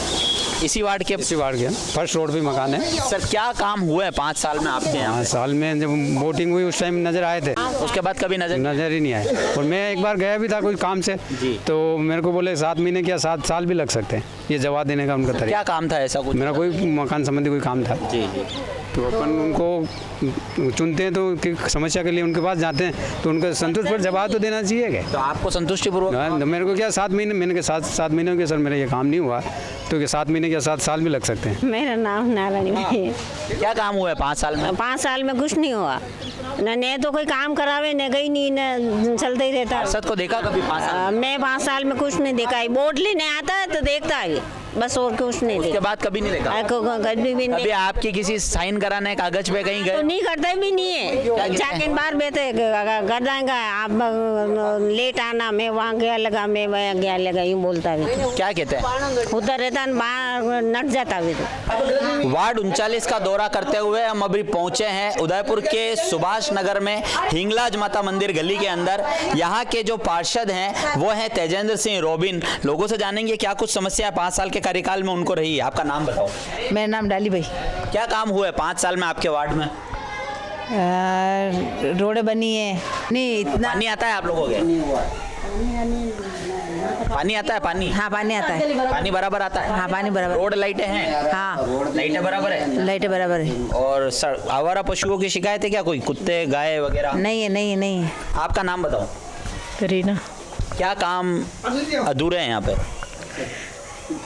इसी वार्ड के? इसी वार्ड के, फर्स्ट रोड पे मकान है। सर क्या काम हुआ है 5 साल में आपके यहाँ? 5 साल में जब वोटिंग हुई उस टाइम नजर आए थे, उसके बाद कभी नजर ही नहीं आए। और मैं एक बार गया भी था कोई काम से, तो मेरे को बोले 7 महीने क्या 7 साल भी लग सकते हैं, ये जवाब देने का उनका तरीका। क्या काम था ऐसा कुछ? मेरा कोई मकान संबंधी कोई काम था। जी। तो अपन उनको चुनते हैं तो समस्या के लिए उनके पास जाते हैं, तो उनको संतुष्ट पर जवाब तो देना चाहिए क्या? तो आपको संतुष्टिपूर्वक? मेरे को क्या 7 महीने, मैंने कहा 7 महीनों के सर मेरा ये काम नहीं हुआ, तो क्या 7 महीने क्या 7 साल भी लग सकते हैं। मेरा नाम नारायणी है। क्या काम हुआ है 5 साल में? 5 साल में कुछ नहीं हुआ, न तो कोई काम करावे, न कहीं नहीं, न चलते ही रहता। पार्षद को देखा कभी 5 साल? मैं 5 साल में कुछ नहीं देखा है, वोट लेने आता है तो देखता है बस, और कुछ नहीं। उसके बाद कभी नहीं देखा? कभी भी नहीं। कभी आपकी किसी साइन कराने कागज पे कहीं गए? तो नहीं करते भी नहीं है, जाके बार बेहते कर देंगे, आप लेट आना, मैं वहाँ गया लगा, मैं वहाँ गया लगा, यूँ बोलता है। क्या कहते हैं? उधर रहता है, बाहर नट जाता है। वार्ड 39 का दौरा करते हुए हम अभी पहुंचे हैं उदयपुर के सुभाष नगर में हिंगलाज माता मंदिर गली के अंदर। यहाँ के जो पार्षद हैं वो हैं तेजेंद्र सिंह रोबिन। लोगों से जानेंगे क्या कुछ समस्या 5 साल के कार्यकाल में उनको रही है। आपका नाम बताओ। मेरा नाम डाली भाई। क्या काम हुआ है 5 साल में आपके वार्ड में? रोड बनी है, नहीं इतना। पानी आता है आप लोगों के? पानी आता है? पानी? हाँ पानी आता है। पानी बराबर आता है? हाँ पानी बराबर। रोड लाइटें हैं? हाँ लाइटें बराबर है? लाइटें बराबर है। और आवारा पशुओं की शिकायत है क्या, कोई कुत्ते गाय वगैरह? नहीं है, नहीं है, नहीं है। आपका नाम बताओ। रीना। क्या काम अधूरे हैं यहाँ पे?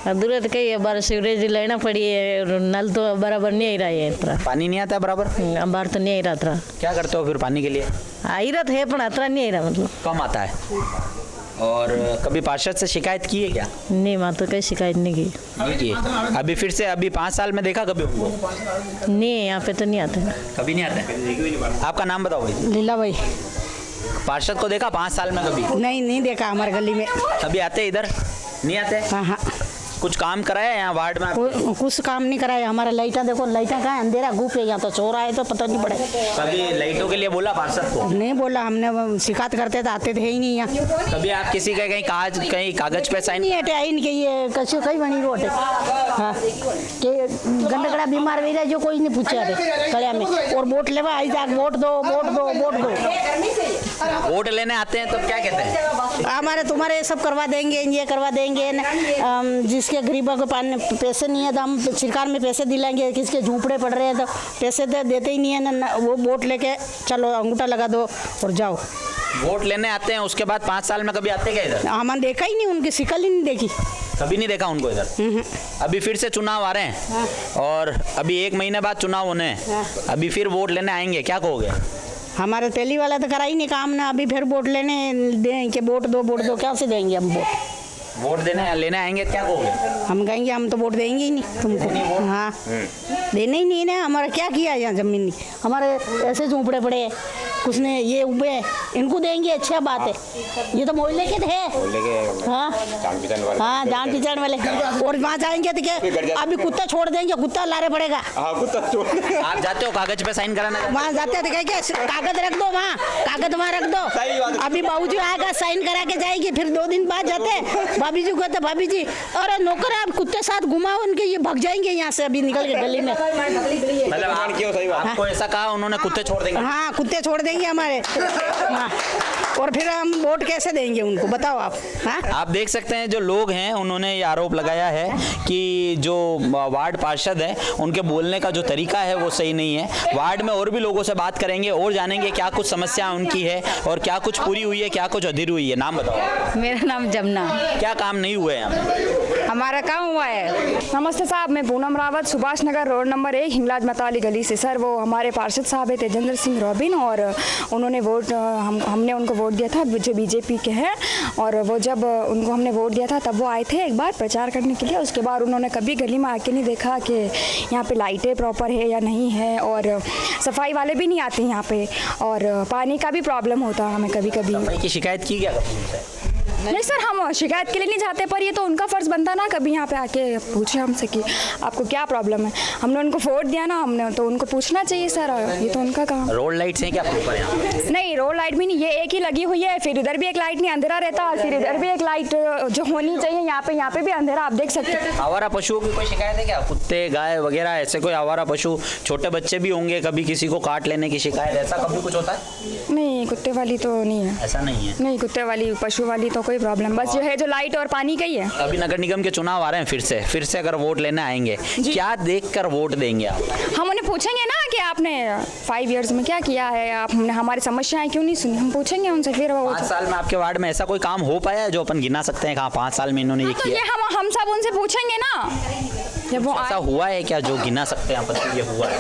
जरूरत कई है, बार सीवरेज लेना पड़ी है, नल तो बराबर नहीं आ रहा है इतना। पानी नहीं आता है बराबर? बार तो नहीं आ रहा था। क्या करते हो फिर पानी के लिए? आ ही रहा है पर अतरा नहीं आ रहा, मतलब कम आता है। और कभी पार्षद से शिकायत की है क्या? नहीं, वहाँ तो कोई शिकायत नहीं की। नहीं की। अभी फिर से अभी 5 साल में देखा कभी उनको? नहीं, यहाँ पे तो नहीं आते। कभी नहीं आता है। आपका नाम बताओ भाई। लीला भाई। पार्षद को देखा 5 साल में कभी? नहीं देखा हमारे गली में। कभी आते इधर? नहीं आते? हाँ। कुछ काम कराया यहाँ वार्ड में? कुछ काम नहीं कराया। हमारा लाइटा देखो, लाइटा कहाँ है, अंधेरा गुप है, यहाँ तो चोर आए तो पता नहीं पड़े। कभी लाइटों के लिए बोला पार्षद को? नहीं बोला, हमने शिकायत करते थे, आते थे ही नहीं यहाँ। कभी आप किसी का कहीं कागज पे साइन नहीं हटे आई नहीं, ये कहीं कहीं बनी रोड है। हाँ, कि गंदगड़ा बीमार भी रहे जो कोई नहीं पूछा थे कड़िया में। और वोट लेवा आई जाके वोट दो वोट दो वोट दो। वोट लेने आते हैं तो क्या कहते हैं? हमारे तुम्हारे सब करवा देंगे, ये करवा देंगे, जिसके गरीबों को पैसे नहीं है तो हम सरकार में पैसे दिलाएंगे, किसके झूपड़े पड़ रहे हैं तो पैसे देते ही नहीं है ना, वो वोट लेके चलो अंगूठा लगा दो और जाओ। वोट लेने आते हैं, उसके बाद 5 साल में कभी आते क्या इधर? हमने देखा ही नहीं, उनकी शिकल ही नहीं देखी। कभी नहीं देखा उनको इधर? अभी फिर से चुनाव आ रहे हैं और अभी 1 महीने बाद चुनाव होने हैं, अभी फिर वोट लेने आएंगे, क्या कहोगे? हमारे तेली वाला तो करा ही नहीं काम ना, अभी फिर वोट लेने दें कि वोट दो क्या से देंगे हम वोट देने लेने आएंगे, क्या कहोगे? हम कहेंगे हम तो वोट देंगे ही नहीं तुमको। हाँ, देने ही नहीं ना, हमारा क्या किया यहाँ जमीन नहीं, हमारे ऐसे झोंपड़े पड़े हैं, कुछ ने ये उबे इनको देंगे, अच्छा बात है। ये तो मोहल्ले के थे। हाँ जान पहचान वाले। और वहाँ जाएंगे तो क्या अभी कुत्ता छोड़ देंगे, कुत्ता लारे पड़ेगा। आप जाते हो कागज पे साइन कराना? वहाँ जाते हैं तो क्या कागज रख दो, वहाँ कागज वहाँ रख दो। अभी बाबूजी आएगा साइन करा के जाएगी, फिर 2 दिन बाद जाते भाभी जी कहते भाभी जी और नौकर आप कुत्ते साथ घुमाओ उनके, ये भाग जाएंगे यहाँ से अभी निकल के गली में। मतलब आपको ऐसा कहा उन्होंने कुत्ते छोड़ देंगे? हाँ, कुत्ते छोड़ देंगे हमारे। हाँ, और फिर हम वोट कैसे देंगे उनको, बताओ आप। हाँ, आप देख सकते हैं जो लोग हैं उन्होंने ये आरोप लगाया है कि जो वार्ड पार्षद है उनके बोलने का जो तरीका है वो सही नहीं है। वार्ड में और भी लोगों से बात करेंगे और जानेंगे क्या कुछ समस्या उनकी है और क्या कुछ पूरी हुई है, क्या कुछ अधूरी हुई है। नाम बताओ। मेरा नाम जमुना। क्या काम नहीं हुए हैं? हमारा काम हुआ है। नमस्ते साहब, मैं पूनम रावत, सुभाष नगर रोड नंबर 1 हिंगलाज मताली गली से। सर वो हमारे पार्षद साहब है तेजेंद्र सिंह रॉबिन, और उन्होंने वोट हमने उनको वोट दिया था, जो बीजेपी के हैं। और वो जब उनको हमने वोट दिया था तब वो आए थे एक बार प्रचार करने के लिए। उसके बाद उन्होंने कभी गली में आके नहीं देखा कि यहाँ पे लाइटें प्रॉपर है या नहीं है, और सफाई वाले भी नहीं आते यहाँ पे, और पानी का भी प्रॉब्लम होता है हमें कभी कभी। सफाई की शिकायत की क्या? नहीं सर, हम शिकायत के लिए नहीं जाते, पर ये तो उनका फ़र्ज़ बनता ना कभी यहाँ पे आके पूछे हमसे कि आपको क्या प्रॉब्लम है। हमने उनको वोट दिया ना, हमने तो उनको पूछना चाहिए सर, ये तो उनका काम। रोड लाइट्स हैं क्या ऊपर यहाँ? नहीं, रोड लाइट भी नहीं, ये एक ही लगी हुई है, फिर इधर भी एक लाइट नहीं, अंधेरा रहता है, फिर इधर भी एक लाइट जो होनी चाहिए यहाँ पे भी अंधेरा, आप देख सकते हैं। आवारा पशुओं की कोई शिकायत है क्या? कुत्ते गाय वगैरह ऐसे कोई आवारा पशु, छोटे बच्चे भी होंगे, कभी किसी को काट लेने की शिकायत, ऐसा कभी कुछ होता है? नहीं, कुत्ते वाली तो नहीं है। ऐसा नहीं है? नहीं, कुत्ते वाली पशु वाली तो कोई प्रॉब्लम, बस जो है जो लाइट और पानी का ही है। अभी नगर निगम के चुनाव आ रहे हैं, फिर से अगर वोट लेने आएंगे, क्या देखकर वोट देंगे आप? हम उन्हें पूछेंगे ना कि आपने 5 इयर्स में क्या किया है, आपने हमारी समस्याएं क्यों नहीं सुनी, हम पूछेंगे उनसे। फिर 5 साल में आपके वार्ड में ऐसा कोई काम हो पाया है जो अपन गिना सकते हैं? कहाँ 5 साल में इन्होंने ये किया? ये हम सब उनसे पूछेंगे ना जब वो ऐसा हुआ है क्या जो गिना सकते हैं अपन? ये हुआ है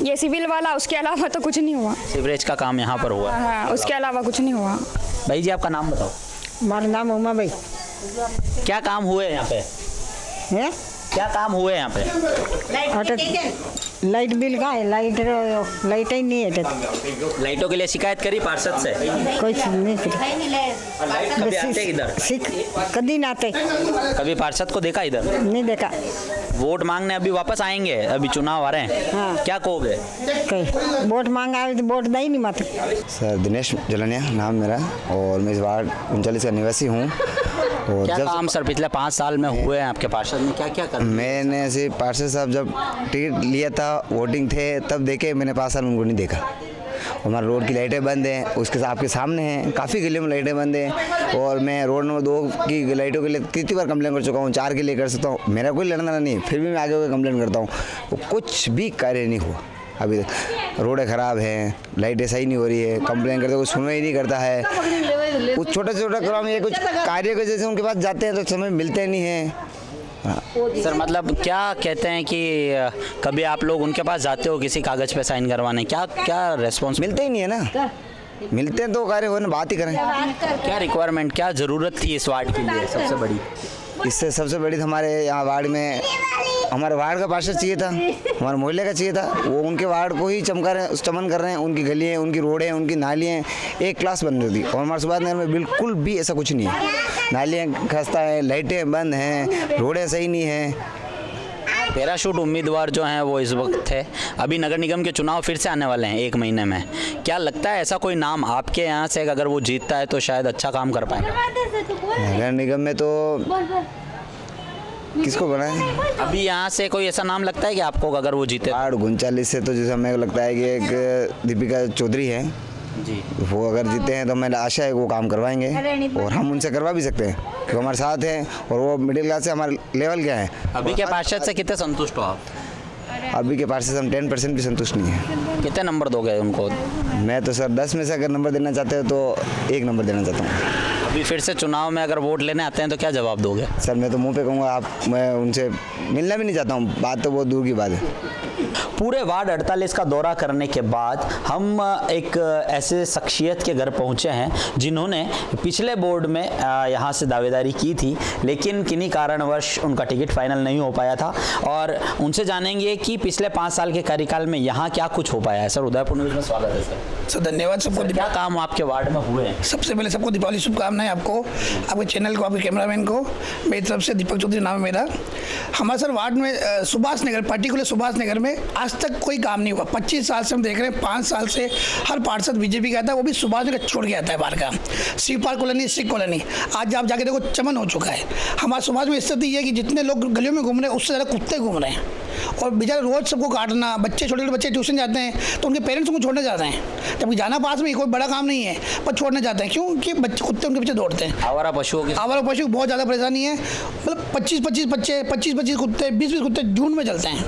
ये सिविल वाला, उसके अलावा तो कुछ नहीं हुआ। सीवरेज का काम यहाँ पर हुआ? हाँ, उसके अलावा कुछ नहीं हुआ। भाई जी आपका नाम बताओ। हमारा नाम उमा भाई। क्या काम हुए यहाँ पे? है क्या काम हुए यहाँ पे? लाइट बिल का है, लाइट ही नहीं है। लाइटों के लिए शिकायत करी पार्षद से? कोई नहीं करी। कभी आते इधर? कभी ना आते। कभी पार्षद को देखा इधर? नहीं देखा। वोट मांगने अभी वापस आएंगे, अभी चुनाव आ रहे हैं। हाँ। क्या कहोगे? वोट मांग आए तो वोट दे ही नहीं माते। सर दिनेश जलनिया नाम मेरा, और मैं इस वार्ड 39 का निवासी हूँ। और क्या काम सर पिछले 5 साल में हुए हैं आपके पार्षद ने, क्या क्या कर? मैंने ऐसे पार्षद साहब जब टिकट लिया था, वोटिंग थे तब देखे, मैंने 5 साल उनको नहीं देखा। हमारा रोड की लाइटें बंद हैं, उसके आपके सामने हैं, काफ़ी गलियों में लाइटें बंद हैं, और मैं रोड नंबर 2 की लाइटों के लिए कितनी बार कंप्लेन कर चुका हूँ, 4 के लिए कर सकता हूँ, मेरा कोई लेना नहीं, फिर भी मैं आगे होकर कंप्लेन करता हूँ, तो कुछ भी कार्य नहीं हुआ अभी तक। रोडें ख़राब हैं, लाइटें सही नहीं हो रही है, कंप्लेन करते कोई सुनवाई नहीं करता है। कुछ छोटे छोटे काम ये कुछ कार्य के जैसे उनके पास जाते हैं तो समय मिलते नहीं है। सर मतलब क्या कहते हैं कि कभी आप लोग उनके पास जाते हो किसी कागज़ पे साइन करवाने, क्या क्या रेस्पॉन्स मिलते ही नहीं है ना, मिलते हैं तो कार्य हो ना बात ही करें। क्या रिक्वायरमेंट, क्या ज़रूरत थी इस वार्ड के लिए सबसे बड़ी? इससे सबसे बड़ी हमारे यहाँ वार्ड में हमारे वार्ड का पार्षद चाहिए था, हमारे मोहल्ले का चाहिए था। वो उनके वार्ड को ही चमन कर रहे हैं। उनकी गलियाँ, उनकी रोडें, उनकी नालियाँ एक क्लास बन रही थी और हमारे सुभाष नगर में बिल्कुल भी ऐसा कुछ नहीं है। नालियाँ खस्ता है, लाइटें बंद हैं, रोडें सही नहीं हैं। पैराशूट उम्मीदवार जो हैं वो इस वक्त है, अभी नगर निगम के चुनाव फिर से आने वाले हैं 1 महीने में। क्या लगता है ऐसा कोई नाम आपके यहाँ से अगर वो जीतता है तो शायद अच्छा काम कर पाएगा? नगर निगम में तो किसको बनाए? अभी यहाँ से कोई ऐसा नाम लगता है कि आपको अगर वो जीते? 39 से तो जैसे हमें लगता है कि एक दीपिका चौधरी है जी, वो अगर जीते हैं तो हमें आशा है वो काम करवाएंगे और हम उनसे करवा भी सकते हैं क्योंकि हमारे साथ हैं और वो मिडिल क्लास से हमारा लेवल क्या है। अभी के पार्षद से कितने संतुष्ट हो आप? अभी के पार्षद से हम 10% भी संतुष्ट नहीं है। कितने नंबर दोगे उनको? मैं तो सर 10 में से अगर नंबर देना चाहते हो तो 1 नंबर देना चाहता हूँ। अभी फिर से चुनाव में अगर वोट लेने आते हैं तो क्या जवाब दोगे? सर मैं तो मुंह पे कहूँगा मैं उनसे मिलना भी नहीं चाहता हूँ, बात तो बहुत दूर की बात है। पूरे वार्ड 48 का दौरा करने के बाद हम एक ऐसे शख्सियत के घर पहुंचे हैं जिन्होंने पिछले बोर्ड में यहां से दावेदारी की थी, लेकिन किन्हीं कारणवश उनका टिकट फाइनल नहीं हो पाया था और उनसे जानेंगे कि पिछले 5 साल के कार्यकाल में यहां क्या कुछ हो पाया है। सर उदयपुर न्यूज़ में स्वागत है सर। धन्यवाद सबको। क्या काम आपके वार्ड में हुए हैं? सबसे पहले सबको दीपावली शुभकामनाएं, आपको, आपके चैनल को, आपके कैमरामैन को मेरी तरफ से। दीपक चौधरी नाम है मेरा। हमारे सर वार्ड में सुभाष नगर, पर्टिकुलर सुभाष नगर में आज तक कोई काम नहीं हुआ। 25 साल से हम देख रहे हैं, 5 साल से हर पार्षद बीजेपी का आता है, वो भी सुभाष नगर छोड़ के आता है बाहर का। Shiv park colony, Sikh colony, आज आप जाके देखो चमन हो चुका है। हमारे समाज में स्थिति ये है कि जितने लोग गलियों में घूम रहे हैं उससे ज़्यादा कुत्ते घूम रहे हैं और बेचारे रोज सबको काटना। बच्चे, छोटे छोटे बच्चे ट्यूशन जाते हैं तो उनके पेरेंट्स उनको छोड़ने जाते हैं, जबकि जाना पास में कोई बड़ा काम नहीं है, पर छोड़ने जाते हैं। क्यों? कि बच्चे, कुत्ते उनके पीछे दौड़ते हैं। आवारा पशुओं की बहुत ज़्यादा परेशानी है। मतलब 25-25 बच्चे, 25-25 कुत्ते, 20-20 कुत्ते झुंड में चलते हैं।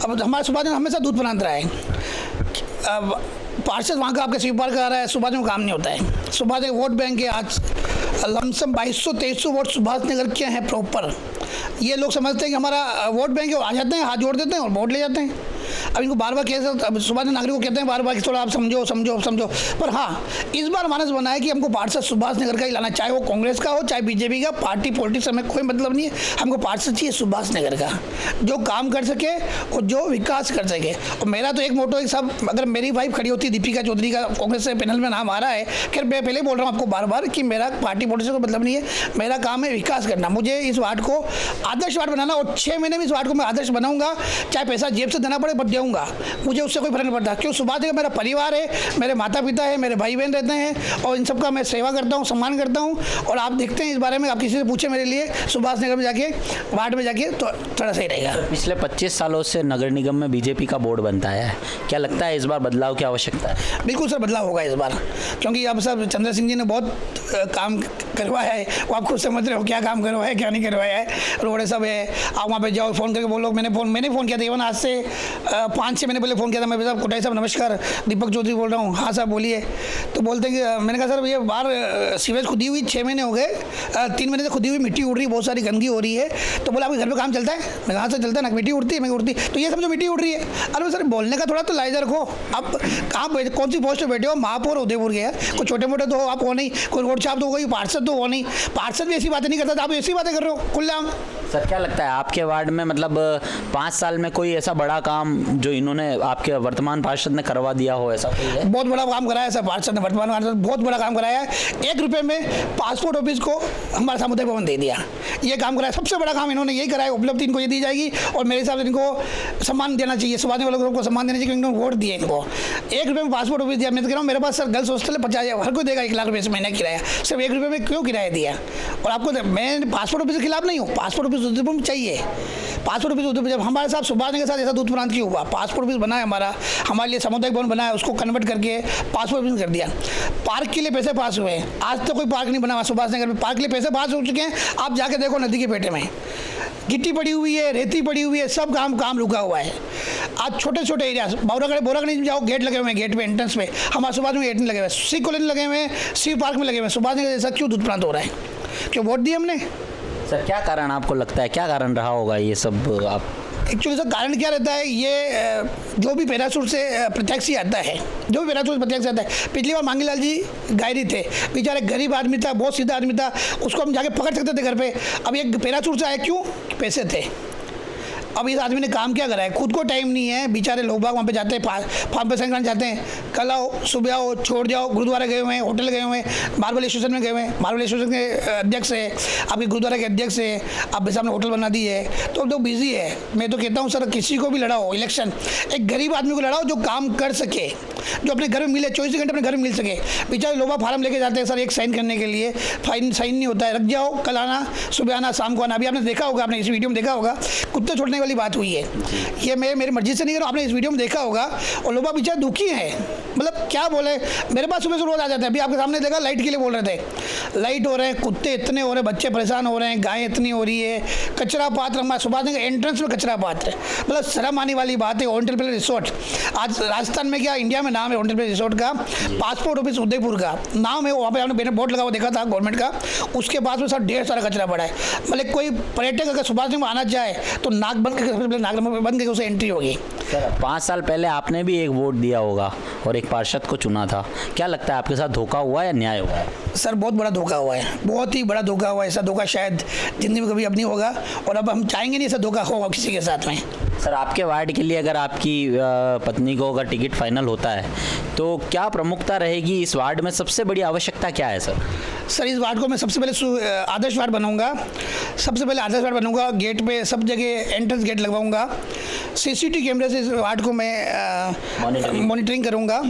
अब हमारे सुभाष में हमेशा दूध बनाता रहा है। अब पार्षद वहाँ का आपके शिव पार्क आ रहा है, सुभाष में काम नहीं होता है। सुभाष एक वोट बैंक है, आज लमसम 2200-2300 वोट सुभाष नगर के हैं प्रॉपर। ये लोग समझते हैं कि हमारा वोट बैंक है, आ जाते हैं, हाथ जोड़ देते हैं और वोट ले जाते हैं। अब इनको बार बार कैसे सुभाष नागरिक को कहते हैं बार बार कि थोड़ा आप समझो समझो समझो। पर हाँ, इस बार मानस बना है कि हमको पार्षद सुभाष नगर का ही लाना, चाहे वो कांग्रेस का हो चाहे बीजेपी का। पार्टी पॉलिटिक्स हमें कोई मतलब नहीं है, हमको पार्षद चाहिए सुभाष नगर का जो काम कर सके और जो विकास कर सके। और मेरा तो एक मोटो है, सब अगर मेरी वाइफ खड़ी होती दीपिका चौधरी का कांग्रेस से पैनल में नाम आ रहा है, खैर मैं पहले बोल रहा हूँ आपको बार बार कि मेरा पार्टी पॉलिटिक्स का मतलब नहीं है, मेरा काम है विकास करना। मुझे इस वार्ड को आदर्श वार्ड बनाना और 6 महीने में इस वार्ड को मैं आदर्श बनाऊंगा, चाहे पैसा जेब से देना पड़े पर दूंगा, मुझे उससे कोई फर्क नहीं पड़ता। क्यों? सुभाष नगर मेरा परिवार है, मेरे माता पिता है, मेरे भाई बहन रहते हैं और इन सबका मैं सेवा करता हूँ, सम्मान करता हूँ। और आप देखते हैं इस बारे में, आप किसी से पूछे मेरे लिए सुभाष नगर में जाके, वार्ड में जाके, तो थोड़ा सही रहेगा। पिछले 25 सालों से नगर निगम में बीजेपी का बोर्ड बनता है, क्या लगता है इस बार बदलाव की आवश्यकता है? बिल्कुल सर, बदलाव होगा इस बार, क्योंकि अब सब चंद्र सिंह जी ने बहुत काम करवाया है। वो आप खुद समझ रहे हो क्या काम करवाया है, क्या नहीं करवाया है। रोड सब है, आप वहाँ पे जाओ, फ़ोन करके बोलो। मैंने फ़ोन किया था, इवन आज से 5-6 महीने पहले फ़ोन किया था। मैं साहब कोटाई साहब नमस्कार, दीपक चौधरी बोल रहा हूँ। हाँ साहब बोलिए। तो बोलते हैं कि मैंने कहा सर ये बाहर सीवेज खुदी हुई 6 महीने हो गए, 3 महीने से खुदी हुई मिट्टी उड़ रही है, बहुत सारी गंदगी हो रही है। तो बोला आपके घर पे काम चलता है? मैं कहाँ से चलता है ना, मिट्टी उड़ती है। मैं उड़ती तो ये समझो मिट्टी उड़ रही है। अरे सर बोलने का थोड़ा तो लाइजा रखो। आप कहाँ कौन सी पोस्ट बैठे हो? महापौर उदयपुर के हैं, कोई छोटे मोटे तो हो आप, हो नहीं, कोई रोड छाप तो हो, कोई पार्षद तो हो नहीं। पार्षद भी ऐसी बातें नहीं करता, आप ऐसी बातें कर रहे हो खुलेआम। सर क्या लगता है आपके वार्ड में मतलब 5 साल में कोई ऐसा बड़ा काम जो इन्होंने आपके वर्तमान पार्षद ने करवा दिया हो, ऐसा कोई है? बहुत बड़ा काम कराया सर पार्षद ने, वर्तमान पार्षद बहुत बड़ा काम कराया है। 1 रुपये में पासपोर्ट ऑफिस को हमारा सामुदायिक भवन दे दिया। ये काम कराया, सबसे बड़ा काम इन्होंने यही कराया। उपलब्धि इनको ये दी जाएगी और मेरे हिसाब से इनको सम्मान देना चाहिए, सुभाष वाले लोगों को सम्मान देना चाहिए, इन्होंने वोट दिए इनको। 1 रुपये में पासपोर्ट ऑफिस दिया। मैं तो कह रहा हूँ मेरे पास सर गर्ल्स हॉस्टल है, 50,000 हर कोई देगा 1 लाख रुपये से महीने किराया, सिर्फ 1 रुपये में क्यों किराया दिया? और आपको मैं पासपोर्ट ऑफिस के खिलाफ नहीं हूँ, पासपोर्ट ऑफिस उदयपुर में चाहिए। पासपोर्ट ऑफिस उदयपुर, जब हमारे साथ सुभाष नगर के साथ ऐसा दूध प्रांत क्यों हुआ? पासपोर्ट ऑफिस बना है हमारा, हमारे लिए सामुदायिक भवन बना है, उसको कन्वर्ट करके पासपोर्ट ऑफिस कर दिया। पार्क के लिए पैसे पास हुए हैं, आज तक कोई पार्क नहीं बना हुआ सुभाष नगर में। पार्क के लिए पैसे पास हो चुके हैं, आप जाके देखो नदी के पेटे में गिट्टी पड़ी हुई है, रेती पड़ी हुई है, सब काम रुका हुआ है। आज छोटे छोटे एरिया बोरागढ़ में जाओ, गेट लगे हुए हैं, गेट पे एंट्रेंस पे हमारे सुभाष में गेट नहीं लगे हुए, सी कॉलोनी लगे हुए हैं, सी पार्क में लगे हुए हैं। सुभाष नगर जैसा क्यों दूध प्रांत हो रहा है? क्यों वोट दिए हमने? सर क्या कारण आपको लगता है, क्या कारण रहा होगा ये सब? आप एक्चुअली सर कारण क्या रहता है, ये जो भी पैराशूट से प्रत्यक्ष ही आता है, जो भी पैराशूट से प्रत्यक्ष आता है। पिछली बार मांगीलाल जी गायरी थे, बेचारे गरीब आदमी था, बहुत सीधा आदमी था, उसको हम जाके पकड़ सकते थे घर पे। अब एक पैराशूट से आया क्यों? पैसे थे। अब इस आदमी ने काम क्या करा है? खुद को टाइम नहीं है, बेचारे लोग बाग वहाँ पे जाते हैं, फार्म पे साइन कराने जाते हैं, कल आओ सुबह आओ छोड़ जाओ। गुरुद्वारा गए हुए हैं, होटल गए हुए हैं, मार्बल स्टेशन में गए हुए हैं, मार्बल स्टेशन के अध्यक्ष है, आपके गुरुद्वारा के अध्यक्ष है, आप सामने होटल बना दी है, तो अब तो बिजी है। मैं तो कहता हूँ सर किसी को भी लड़ाओ इलेक्शन, एक गरीब आदमी को लड़ाओ जो काम कर सके, जो अपने घर में मिले, 24 घंटे अपने घर में मिल सके। बेचारे लोग फार्म लेके जाते हैं सर एक साइन करने के लिए, साइन नहीं होता है, रख जाओ, कल आना, सुबह आना, शाम को आना। अभी आपने देखा होगा, आपने इस वीडियो में देखा होगा, कुत्ते छोड़ने वाली बात हुई है। ये मेरी मर्जी से नहीं कर रहा, आपने इस वीडियो में देखा होगा। और लोग बेचारे दुखी हैं, मतलब क्या बोले, मेरे पास सुबह से रोज आ जाते हैं। अभी आपके सामने देखा, लाइट के लिए बोल रहे थे, लाइट हो रहे हैं, कुत्ते इतने हो रहे हैं, बच्चे परेशान हो रहे हैं, गाय इतनी हो रही है, कचरा पात्र हमारे सुभाष नगर एंट्रेंस में कचरा पात्र, मतलब शर्म आने वाली बात है। ओरिएंटल प्लेस रिसोर्ट, आज राजस्थान में क्या इंडिया में नाम है ओरिएंटल प्लेस रिसोर्ट का, पासपोर्ट ऑफिस उदयपुर का नाम है, वहाँ पे आपने बोर्ड लगा हुआ देखा था गवर्नमेंट का, उसके पास में सर ढेर सारा कचरा पड़ा है। मतलब कोई पर्यटक अगर सुभाष नगर में आना चाहे तो नाक बंद करके उसे एंट्री होगी। सर 5 साल पहले आपने भी एक वोट दिया होगा और एक पार्षद को चुना था, क्या लगता है आपके साथ धोखा हुआ या न्याय हुआ है? सर बहुत बड़ा धोखा हुआ है, बहुत ही बड़ा धोखा हुआ है। ऐसा धोखा शायद जिंदगी में कभी अब नहीं होगा, और अब हम चाहेंगे नहीं ऐसा धोखा होगा किसी के साथ में। सर आपके वार्ड के लिए अगर आपकी पत्नी को अगर टिकट फाइनल होता है तो क्या प्रमुखता रहेगी इस वार्ड में? सबसे बड़ी आवश्यकता क्या है सर? सर इस वार्ड को मैं सबसे पहले आदर्श वार्ड बनाऊंगा, सबसे पहले आदर्श वार्ड बनूंगा। गेट पे सब जगह एंट्रेंस गेट लगवाऊंगा, सीसीटीवी कैमरे से इस वार्ड को मैं मॉनिटरिंग करूंगा।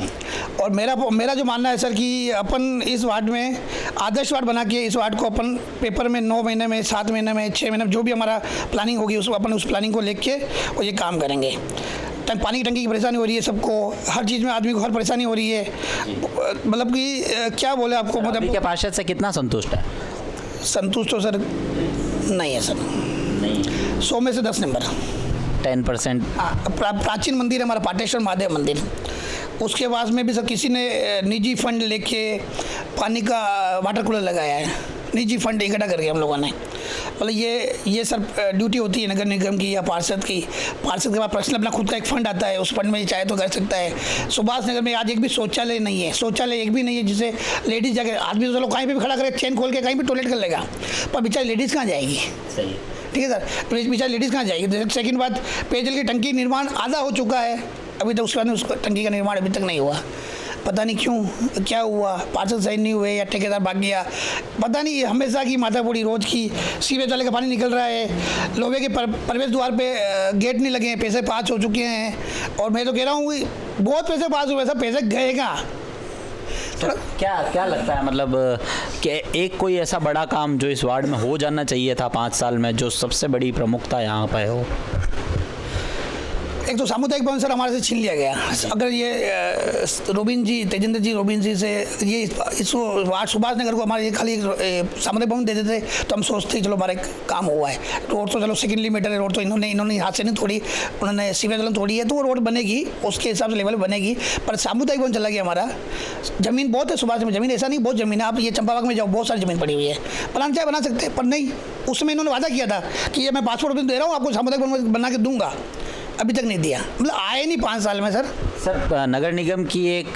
और मेरा जो मानना है सर कि अपन इस वार्ड में आदर्श वार्ड बना के इस वार्ड को अपन पेपर में 9 महीने में, 7 महीने में, 6 महीने में, जो भी हमारा प्लानिंग होगी उसको अपन उस प्लानिंग को लेके और ये काम करेंगे। पानी की टंकी की परेशानी हो रही है सबको, हर चीज़ में आदमी को हर परेशानी हो रही है। मतलब कि क्या बोले आपको, मतलब क्या पार्षद से कितना संतुष्ट है? संतुष्ट तो सर नहीं है सर, नहीं, 100 में से 10 नंबर, 10%। प्राचीन मंदिर है हमारा पाटेश्वर महादेव मंदिर, उसके पास में भी सर किसी ने निजी फंड लेके पानी का वाटर कूलर लगाया है, निजी फंड इकट्ठा करके हम लोगों ने। मतलब ये सर ड्यूटी होती है नगर निगम की या पार्षद की। पार्षद के बाद पर्सनल अपना खुद का एक फंड आता है, उस फंड में चाहे तो कर सकता है। सुभाष नगर में आज एक भी शौचालय नहीं है, शौचालय एक भी नहीं है जिसे लेडीज़ जाकर, आदमी तो चलो कहीं भी खड़ा करे, चेन खोल के कहीं भी टॉयलेट कर लेगा, पर बेचारी लेडीज़ कहाँ जाएगी? सही, ठीक है सर, बेचारी लेडीज़ कहाँ जाएगी? सेकेंड बात, पेयजल की टंकी निर्माण आधा हो चुका है, अभी तक उसके बाद उस टंकी का निर्माण अभी तक नहीं हुआ। पता नहीं क्यों, क्या हुआ, पार्षद सही नहीं हुए या ठेकेदार भाग गया, पता नहीं। हमेशा की माथापूरी रोज की, सीवेज वाले का पानी निकल रहा है, लोहे के प्रवेश द्वार पे गेट नहीं लगे हैं, पैसे पास हो चुके हैं। और मैं तो कह रहा हूँ बहुत पैसे पास हुए, सब पैसे गए कहाँ? क्या लगता है, मतलब कि एक कोई ऐसा बड़ा काम जो इस वार्ड में हो जाना चाहिए था 5 साल में, जो सबसे बड़ी प्रमुखता यहाँ पर हो? एक तो सामुदायिक भवन सर हमारे से छीन लिया गया। अगर ये रोबिन जी, तेजेंद्र जी रोबिन जी से ये इस वार्ड सुभाष नगर को हमारे खाली सामुदायिक भवन दे देते तो हम सोचते चलो हमारे काम हुआ है। रोड तो चलो सेकेंडली मीटर है, रोड तो इन्होंने हाथ से नहीं तोड़ी, उन्होंने सीवेज तोड़ी है, तो वो रोड बनेगी, उसके हिसाब से लेवल बनेगी। पर सामुदायिक भवन चला गया हमारा। ज़मीन बहुत है सुभाष में, ज़मीन ऐसा नहीं बहुत ज़मीन है, आप ये चंपाबाग में जाओ बहुत सारी ज़मीन पड़ी हुई है, प्लान चाहे बना सकते हैं, पर नहीं, उसमें इन्होंने वादा किया था कि ये मैं पासपोर्ट ऑफिस दे रहा हूँ आपको, सामुदायिक भवन बना के दूंगा, अभी तक नहीं दिया। मतलब आए नहीं 5 साल में सर। नगर निगम की एक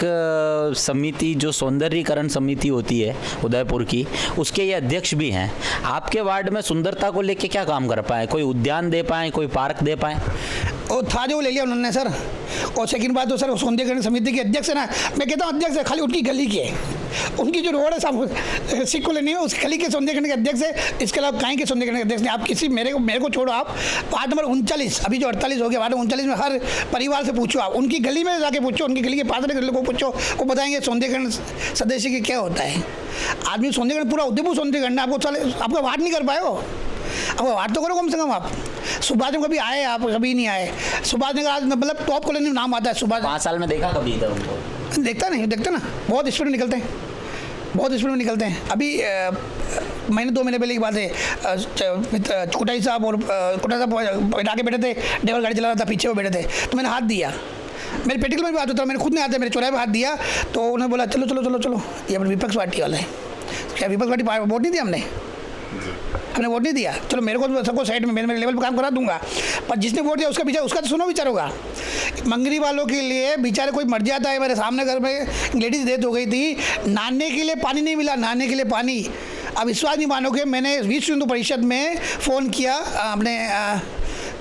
समिति जो सौंदर्यीकरण समिति होती है उदयपुर की, उसके ये अध्यक्ष भी हैं। आपके वार्ड में सुंदरता को लेके क्या काम कर पाए? कोई उद्यान दे पाए, कोई पार्क दे पाए? वो था जो ले लिया उन्होंने सर। और सेकंड बात तो सर सौंदर्यीकरण समिति के अध्यक्ष है ना, मैं कहता हूँ अध्यक्ष है, खाली उनकी गली के, उनकी जो रोड है सब सिक्को लेनी है, उस गली के सौंदर्यीकरण के अध्यक्ष है, इसके अलावा कहीं के सौंदर्यीकरण के अध्यक्ष नहीं। आप किसी मेरे को छोड़ो, आप वार्ड नंबर 39, अभी जो 48 हो गया, वार्ड 39 में हर परिवार से पूछो, आप उनकी गली में जाके पूछो, उनकी गली के पास वाले लोगों को पूछो, वो बताएंगे सौंदर्यीकरण सदस्य की क्या होता है। आदमी सौंदर्यीकरण पूरा उदयपुर सौंदर्यीकरण आपको चले, आपका वार्ड नहीं कर पाए हो, अब वार्ड तो करो कम से कम आप। सुभाष नगर कभी आए आप? कभी नहीं आए। सुभाष नगर आज मतलब टॉप कॉलोनी में नाम आता है सुभाष। 5 साल में देखा कभी इधर उनको? देखता नहीं, देखते ना, बहुत स्पीड में निकलते हैं, बहुत स्पीड में निकलते हैं। अभी महीने 2 महीने पहले की बात है, कुटाई साहब और कुटाई साहब आगे बैठे थे, ड्राइवर गाड़ी चला रहा था, पीछे वो बैठे थे, तो मैंने हाथ दिया, मेरे पेटिकल में भी हाथ होता है, मैंने खुद नहीं हाथ दिया, मेरे चौराहे पे हाथ दिया, तो उन्होंने बोला चलो चलो चलो चलो, ये अपने विपक्ष पार्टी वाला है। क्या विपक्ष पार्टी वोट नहीं दिया हमने वोट नहीं दिया, चलो मेरे को सबको साइड में मेरे लेवल पे काम करा दूंगा, पर जिसने वोट दिया उसका विचार, उसका तो सुनो विचार होगा। मंगरी वालों के लिए बेचारे कोई मर जाता है, मेरे सामने घर में लेडीज डेथ हो गई थी, नहाने के लिए पानी नहीं मिला, नहाने के लिए पानी। अब विश्वास नहीं मानोगे, मैंने विश्व हिंदू परिषद में फ़ोन किया, अपने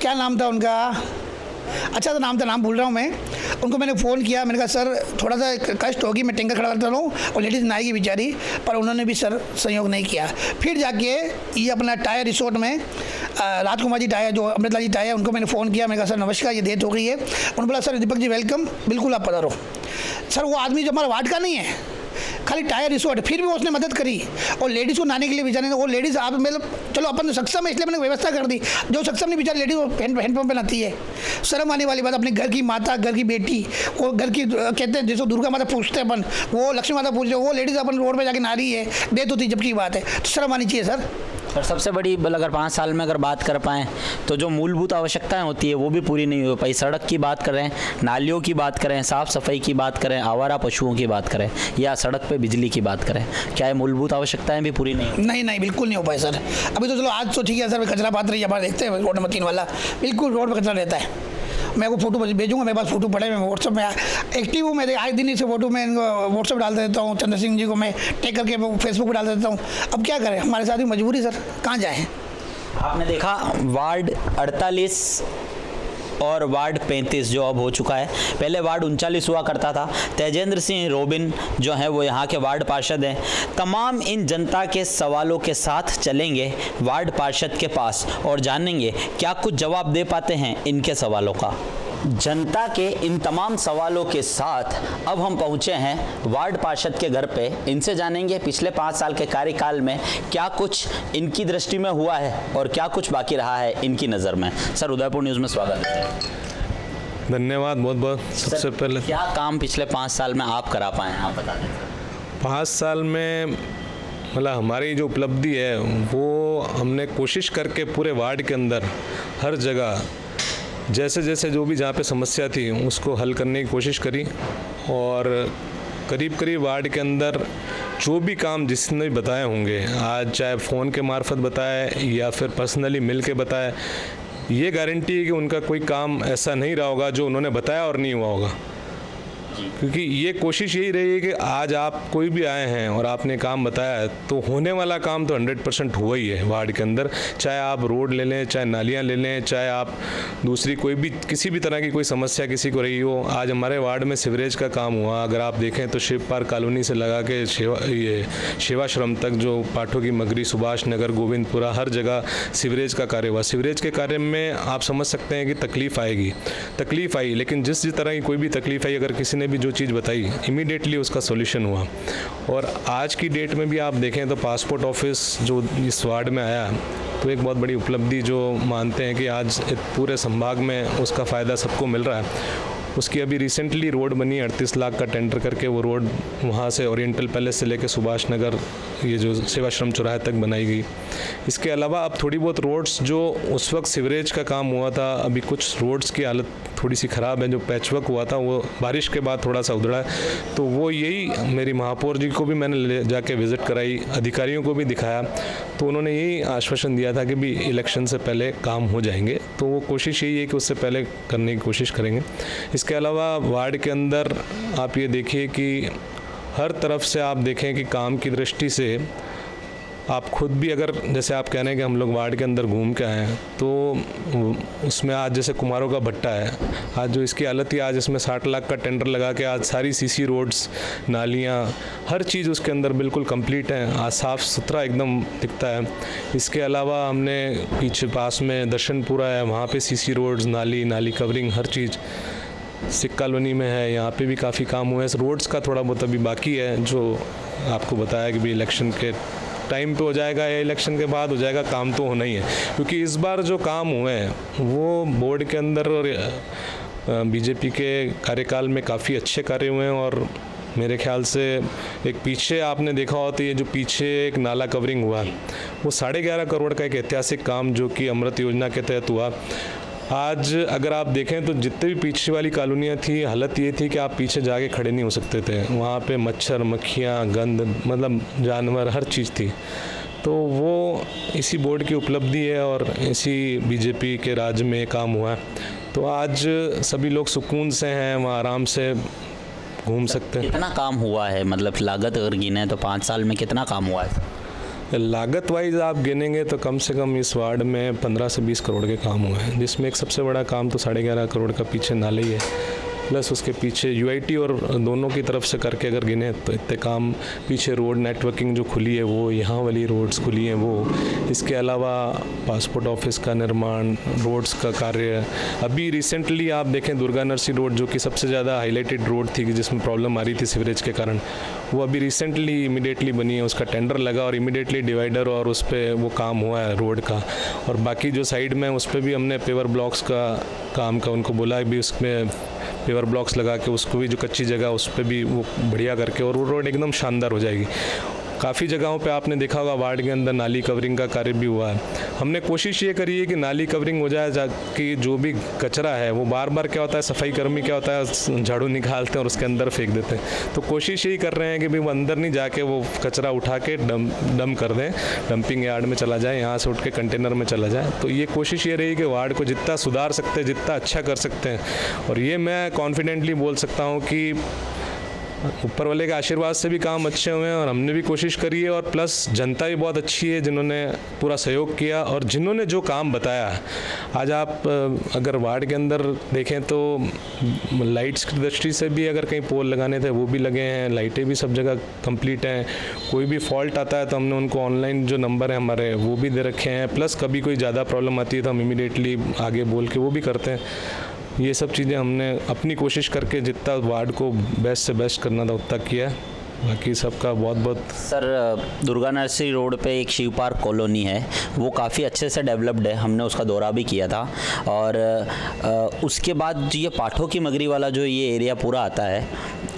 क्या नाम था उनका, अच्छा सा नाम था, नाम भूल रहा हूँ मैं, उनको मैंने फ़ोन किया, मैंने कहा सर थोड़ा सा कष्ट होगी, मैं टैंकर खड़ा करता हूँ और लेडीज़ नहाएगी बेचारी, पर उन्होंने भी सर सहयोग नहीं किया। फिर जाके ये अपना टायर रिसोर्ट में राजकुमार जी टायर, जो अमृतलाल जी टायर, उनको मैंने फ़ोन किया, मैंने कहा सर नमस्कार, ये डेथ हो गई है। उन्होंने बोला सर दीपक जी वेलकम, बिल्कुल आप पधारो। सर वो आदमी जो हमारा वार्ड का नहीं है, खाली टायर रिसोर्ट, फिर भी उसने मदद करी, और लेडीज़ को नहाने के लिए बेचारे, वो लेडीज़ आप मतलब चलो अपन तो सक्षम है इसलिए मैंने व्यवस्था कर दी, जो सक्षम नहीं बेचारी लेडीज़ वो हैंडपम्प पे नहाती है। शर्म आने वाली बात, अपने घर की माता, घर की बेटी, वो घर की कहते हैं जैसे दुर्गा माता पूछते हैं अपन, वो लक्ष्मी माता पूछते, वो लेडीज़ अपन रोड पर जाके नहा रही है, डेथ होती जबकि बात है, तो शर्म आनी चाहिए सर। और सबसे बड़ी अगर 5 साल में अगर बात कर पाएँ तो जो मूलभूत आवश्यकताएं होती है वो भी पूरी नहीं हो पाई। सड़क की बात करें, नालियों की बात करें, साफ़ सफाई की बात करें, आवारा पशुओं की बात करें, या सड़क पे बिजली की बात करें, क्या ये मूलभूत आवश्यकताएं भी पूरी नहीं बिल्कुल नहीं हो पाए सर। अभी तो चलो आज तो ठीक है सर, कचरा पात्र यहाँ पर देखते हैं रोड नंबर 3 वाला, बिल्कुल रोड पर कचरा रहता है। मैं वो फोटो भेजूंगा, मेरे पास फोटो पड़े, मैं व्हाट्सअप में एक्टिव हूँ, मैं आए दिन इसे फोटो मैं व्हाट्सअप डाल देता हूँ, चंद्र सिंह जी को मैं टैग करके फेसबुक पर डाल देता हूँ। अब क्या करें, हमारे साथ भी मजबूरी सर, कहाँ जाएँ। आपने देखा वार्ड 48 और वार्ड 35 जो अब हो चुका है, पहले वार्ड 39 हुआ करता था। तेजेंद्र सिंह रोबिन जो है वो यहाँ के वार्ड पार्षद हैं। तमाम इन जनता के सवालों के साथ चलेंगे वार्ड पार्षद के पास और जानेंगे क्या कुछ जवाब दे पाते हैं इनके सवालों का। जनता के इन तमाम सवालों के साथ अब हम पहुंचे हैं वार्ड पार्षद के घर पे। इनसे जानेंगे पिछले 5 साल के कार्यकाल में क्या कुछ इनकी दृष्टि में हुआ है और क्या कुछ बाकी रहा है इनकी नज़र में। सर उदयपुर न्यूज़ में स्वागत है। धन्यवाद बहुत बहुत। सबसे पहले क्या काम पिछले 5 साल में आप करा पाए हैं, आप बता दें। 5 साल में मतलब हमारी जो उपलब्धि है वो हमने कोशिश करके पूरे वार्ड के अंदर हर जगह जैसे जैसे जो भी जहाँ पे समस्या थी उसको हल करने की कोशिश करी, और करीब करीब वार्ड के अंदर जो भी काम जिसने भी बताए होंगे, आज चाहे फ़ोन के मार्फत बताए या फिर पर्सनली मिल के बताए, ये गारंटी है कि उनका कोई काम ऐसा नहीं रहा होगा जो उन्होंने बताया और नहीं हुआ होगा। क्योंकि ये कोशिश यही रही है कि आज आप कोई भी आए हैं और आपने काम बताया है तो होने वाला काम तो 100% हुआ ही है वार्ड के अंदर। चाहे आप रोड ले लें, चाहे नालियाँ ले लें, चाहे आप दूसरी कोई भी किसी भी तरह की कोई समस्या किसी को रही हो। आज हमारे वार्ड में सीवरेज का काम हुआ, अगर आप देखें तो शिव पार्क कॉलोनी से लगा के सेवाश्रम तक जो पाठों की मगरी, सुभाष नगर, गोविंदपुरा, हर जगह सीवरेज का कार्य हुआ। सीवरेज के कार्य में आप समझ सकते हैं कि तकलीफ़ आएगी, तकलीफ़ आई, लेकिन जिस तरह की कोई भी तकलीफ़ आई, अगर किसी ने भी जो चीज़ बताई इमीडिएटली उसका सॉल्यूशन हुआ। और आज की डेट में भी आप देखें तो पासपोर्ट ऑफिस जो इस वार्ड में आया तो एक बहुत बड़ी उपलब्धि जो मानते हैं कि आज पूरे संभाग में उसका फ़ायदा सबको मिल रहा है। उसकी अभी रिसेंटली रोड बनी, 38 लाख का टेंडर करके वो रोड वहाँ से ओरिएंटल पैलेस से लेकर सुभाष नगर ये जो सेवाश्रम चौराहे तक बनाई गई। इसके अलावा अब थोड़ी बहुत रोड्स जो उस वक्त सीवरेज का काम हुआ था, अभी कुछ रोड्स की हालत थोड़ी सी ख़राब है। जो पैचवर्क हुआ था वो बारिश के बाद थोड़ा सा उधड़ा है, तो वो यही मेरी महापौर जी को भी मैंने ले जाके विज़िट कराई, अधिकारियों को भी दिखाया, तो उन्होंने यही आश्वासन दिया था कि भी इलेक्शन से पहले काम हो जाएंगे। तो वो कोशिश यही है कि उससे पहले करने की कोशिश करेंगे। इसके अलावा वार्ड के अंदर आप ये देखिए कि हर तरफ से आप देखें कि काम की दृष्टि से आप खुद भी अगर जैसे आप कह रहे हैं कि हम लोग वार्ड के अंदर घूम के आए हैं, तो उसमें आज जैसे कुमारों का भट्टा है, आज जो इसकी हालत थी, आज इसमें 60 लाख का टेंडर लगा के आज सारी सीसी रोड्स, नालियाँ, हर चीज़ उसके अंदर बिल्कुल कंप्लीट है, आज साफ़ सुथरा एकदम दिखता है। इसके अलावा हमने पीछे पास में दर्शनपुरा है, वहाँ पे सीसी रोड्स, नाली कवरिंग, हर चीज़ सिख कॉलोनी में है, यहाँ पे भी काफ़ी काम हुआ है। रोड्स का थोड़ा बहुत अभी बाकी है, जो आपको बताया कि भी इलेक्शन के टाइम पे हो जाएगा या इलेक्शन के बाद हो जाएगा, काम तो होना ही है। क्योंकि इस बार जो काम हुए हैं वो बोर्ड के अंदर और बीजेपी के कार्यकाल में काफ़ी अच्छे कार्य हुए हैं। और मेरे ख्याल से एक पीछे आपने देखा हो तो ये जो पीछे एक नाला कवरिंग हुआ वो 11.5 करोड़ का एक ऐतिहासिक काम जो कि अमृत योजना के तहत हुआ। आज अगर आप देखें तो जितने भी पीछे वाली कॉलोनियाँ थी, हालत ये थी कि आप पीछे जाके खड़े नहीं हो सकते थे। वहाँ पे मच्छर, मक्खियाँ, गंद, मतलब जानवर, हर चीज़ थी। तो वो इसी बोर्ड की उपलब्धि है और इसी बीजेपी के राज में काम हुआ है। तो आज सभी लोग सुकून से हैं, वहाँ आराम से घूम सकते हैं। कितना काम हुआ है, मतलब लागत अगर गिने तो 5 साल में कितना काम हुआ है? लागत वाइज आप गिनेंगे तो कम से कम इस वार्ड में 15 से 20 करोड़ के काम हुए हैं, जिसमें एक सबसे बड़ा काम तो 11.5 करोड़ का पीछे नाले ही है, प्लस उसके पीछे यूआईटी और दोनों की तरफ से करके अगर गिने तो इतने काम। पीछे रोड नेटवर्किंग जो खुली है वो, यहाँ वाली रोड्स खुली हैं वो, इसके अलावा पासपोर्ट ऑफिस का निर्माण, रोड्स का कार्य। अभी रिसेंटली आप देखें दुर्गा नरसी रोड जो कि सबसे ज़्यादा हाईलाइटेड रोड थी जिसमें प्रॉब्लम आ रही थी सीवरेज के कारण, वो अभी रिसेंटली इमीडिएटली बनी है, उसका टेंडर लगा और इमीडिएटली डिवाइडर और उस पर वो काम हुआ है रोड का। और बाकी जो साइड में उस पर भी हमने पेवर ब्लॉक्स का काम का उनको बोला है भी उसमें पेवर ब्लॉक्स लगा के उसको भी जो कच्ची जगह उस पर भी वो बढ़िया करके और वो रोड एकदम शानदार हो जाएगी। काफ़ी जगहों पे आपने देखा होगा वार्ड के अंदर नाली कवरिंग का कार्य भी हुआ है। हमने कोशिश ये करी है कि नाली कवरिंग हो जाए कि जो भी कचरा है वो बार बार क्या होता है, सफाई कर्मी क्या होता है झाड़ू निकालते हैं और उसके अंदर फेंक देते हैं। तो कोशिश यही कर रहे हैं कि भाई वो अंदर नहीं जाके वो कचरा उठा के डंप कर दें, डंपिंग यार्ड में चला जाए, यहाँ से उठ के कंटेनर में चला जाए। तो ये कोशिश ये रही कि वार्ड को जितना सुधार सकते हैं, जितना अच्छा कर सकते हैं। और ये मैं कॉन्फिडेंटली बोल सकता हूँ कि ऊपर वाले के आशीर्वाद से भी काम अच्छे हुए हैं और हमने भी कोशिश करी है। और प्लस जनता भी बहुत अच्छी है जिन्होंने पूरा सहयोग किया और जिन्होंने जो काम बताया। आज आप अगर वार्ड के अंदर देखें तो लाइट्स की दृष्टि से भी अगर कहीं पोल लगाने थे वो भी लगे हैं, लाइटें भी सब जगह कंप्लीट हैं। कोई भी फॉल्ट आता है तो हमने उनको ऑनलाइन जो नंबर है हमारे वो भी दे रखे हैं। प्लस कभी कोई ज़्यादा प्रॉब्लम आती है तो हम इमीडिएटली आगे बोल के वो भी करते हैं। ये सब चीज़ें हमने अपनी कोशिश करके जितना वार्ड को बेस्ट से बेस्ट करना था उतना किया है। बाकी सबका बहुत बहुत। सर दुर्गा नर्सरी रोड पे एक शिव पार्क कॉलोनी है, वो काफ़ी अच्छे से डेवलप्ड है, हमने उसका दौरा भी किया था। और उसके बाद ये पाठों की मगरी वाला जो ये एरिया पूरा आता है,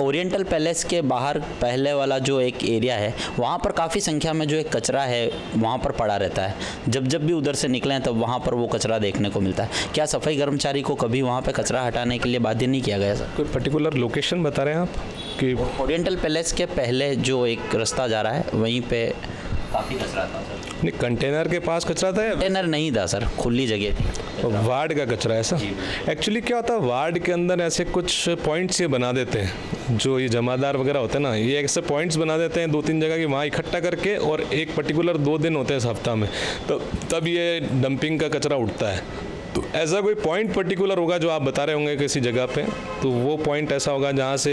ओरिएंटल पैलेस के बाहर पहले वाला जो एक एरिया है वहाँ पर काफ़ी संख्या में जो एक कचरा है वहाँ पर पड़ा रहता है। जब जब भी उधर से निकलें तब वहाँ पर वो कचरा देखने को मिलता है। क्या सफाई कर्मचारी को कभी वहाँ पर कचरा हटाने के लिए बाध्य नहीं किया गया सर? कोई पर्टिकुलर लोकेशन बता रहे हैं आप कि? ओरिएंटल पैलेस के पहले जो एक रास्ता जा रहा है वहीं पे काफ़ी कचरा था सर। नहीं, कंटेनर के पास कचरा था या? कंटेनर नहीं था सर, खुली जगह थी। वार्ड का कचरा है सर। एक्चुअली क्या होता है वार्ड के अंदर ऐसे कुछ पॉइंट्स ये बना देते हैं, जो ये जमादार वगैरह होते हैं ना, ये ऐसे पॉइंट्स बना देते हैं 2-3 जगह की, वहाँ इकट्ठा करके और एक पर्टिकुलर 2 दिन होते हैं इस हफ्ता में, तो तब ये डंपिंग का कचरा उठता है। तो ऐसा कोई पॉइंट पर्टिकुलर होगा जो आप बता रहे होंगे किसी जगह पे, तो वो पॉइंट ऐसा होगा जहाँ से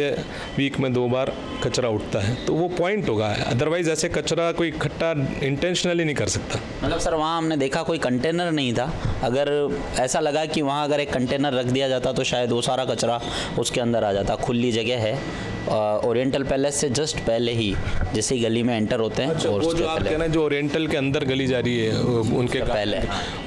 वीक में 2 बार कचरा उठता है, तो वो पॉइंट होगा। अदरवाइज ऐसे कचरा कोई इकट्ठा इंटेंशनली नहीं कर सकता। मतलब सर वहाँ हमने देखा कोई कंटेनर नहीं था, अगर ऐसा लगा कि वहाँ अगर एक कंटेनर रख दिया जाता तो शायद वो सारा कचरा उसके अंदर आ जाता। खुली जगह है, ओरिएंटल पैलेस से जस्ट पहले ही जिस गली में एंटर होते हैं। अच्छा, वो जो आप कह रहे हैं जो ओरिएंटल के अंदर गली जा रही है उनके पहले,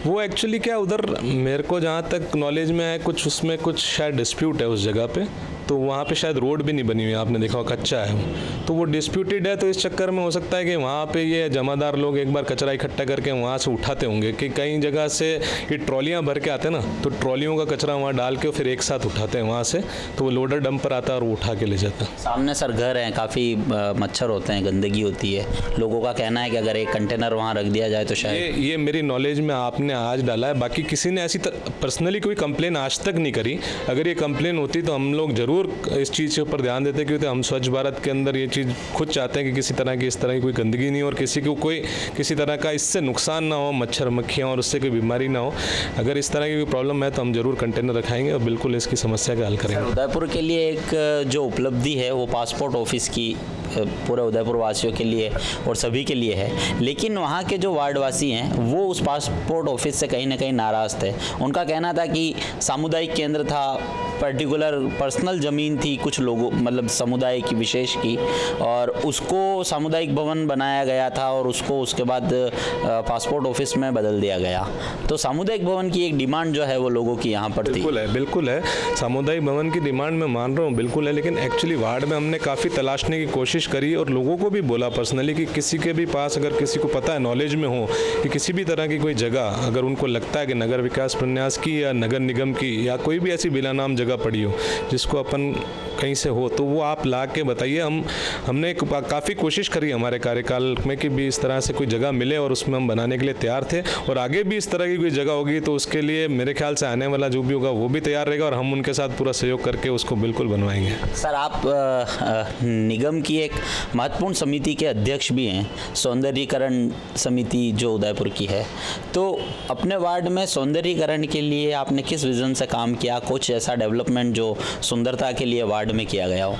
वो एक्चुअली क्या उधर मेरे को जहाँ तक नॉलेज में है कुछ उसमें कुछ शायद डिस्प्यूट है उस जगह पे, तो वहाँ पे शायद रोड भी नहीं बनी हुई है, आपने देखा कच्चा है, तो वो डिस्प्यूटेड है। तो इस चक्कर में हो सकता है कि वहाँ पे ये जमादार लोग एक बार कचरा इकट्ठा करके वहाँ से उठाते होंगे कि कई जगह से ये ट्रॉलियाँ भर के आते हैं ना, तो ट्रॉलियों का कचरा वहाँ डाल के फिर एक साथ उठाते हैं वहाँ से, तो वो लोडर डंपर आता है और वो उठा के ले जाता है। सामने सर घर हैं, काफ़ी मच्छर होते हैं, गंदगी होती है, लोगों का कहना है कि अगर एक कंटेनर वहाँ रख दिया जाए तो शायद। ये मेरी नॉलेज में आपने आज डाला है, बाकी किसी ने ऐसी पर्सनली कोई कंप्लेन आज तक नहीं करी। अगर ये कंप्लेन होती तो हम लोग ज़रूर इस चीज़ के ऊपर ध्यान देते, क्योंकि हम स्वच्छ भारत के अंदर ये चीज़ खुद चाहते हैं कि किसी तरह की इस तरह की कोई गंदगी नहीं हो और किसी को कोई किसी तरह का इससे नुकसान ना हो, मच्छर मक्खियाँ और उससे कोई बीमारी ना हो। अगर इस तरह की कोई प्रॉब्लम है तो हम ज़रूर कंटेनर रखाएंगे और बिल्कुल इसकी समस्या का हल करेंगे। उदयपुर के लिए एक जो उपलब्धि है वो पासपोर्ट ऑफिस की पूरे उदयपुर वासियों के लिए और सभी के लिए है, लेकिन वहाँ के जो वार्डवासी हैं वो उस पासपोर्ट ऑफिस से कहीं ना कहीं नाराज़ थे। उनका कहना था कि सामुदायिक केंद्र था, पर्टिकुलर पर्सनल ज़मीन थी कुछ लोगों मतलब समुदाय की विशेष की, और उसको सामुदायिक भवन बनाया गया था और उसको उसके बाद पासपोर्ट ऑफिस में बदल दिया गया। तो सामुदायिक भवन की एक डिमांड जो है वो लोगों की यहाँ पर थी। बिल्कुल है सामुदायिक भवन की डिमांड मैं मान रहा हूँ, बिल्कुल है। लेकिन एक्चुअली वार्ड में हमने काफ़ी तलाशने की कोशिश करी और लोगों को भी बोला पर्सनली कि किसी के भी पास अगर किसी को पता है, नॉलेज में हो कि किसी भी तरह की कोई जगह अगर उनको लगता है कि नगर विकास प्रन्यास की या नगर निगम की या कोई भी ऐसी बिला नाम जगह पड़ी हो जिसको अपन कहीं से हो, तो वो आप ला के बताइए। हमने काफ़ी कोशिश करी हमारे कार्यकाल में कि भी इस तरह से कोई जगह मिले और उसमें हम बनाने के लिए तैयार थे, और आगे भी इस तरह की कोई जगह होगी तो उसके लिए मेरे ख्याल से आने वाला जो भी होगा वो भी तैयार रहेगा और हम उनके साथ पूरा सहयोग करके उसको बिल्कुल बनवाएंगे। सर आप निगम की एक महत्वपूर्ण समिति के अध्यक्ष भी हैं, सौंदर्यीकरण समिति जो उदयपुर की है, तो अपने वार्ड में सौंदर्यीकरण के लिए आपने किस विज़न से काम किया? कुछ ऐसा डेवलपमेंट जो सुंदरता के लिए वार्ड में किया गया हो,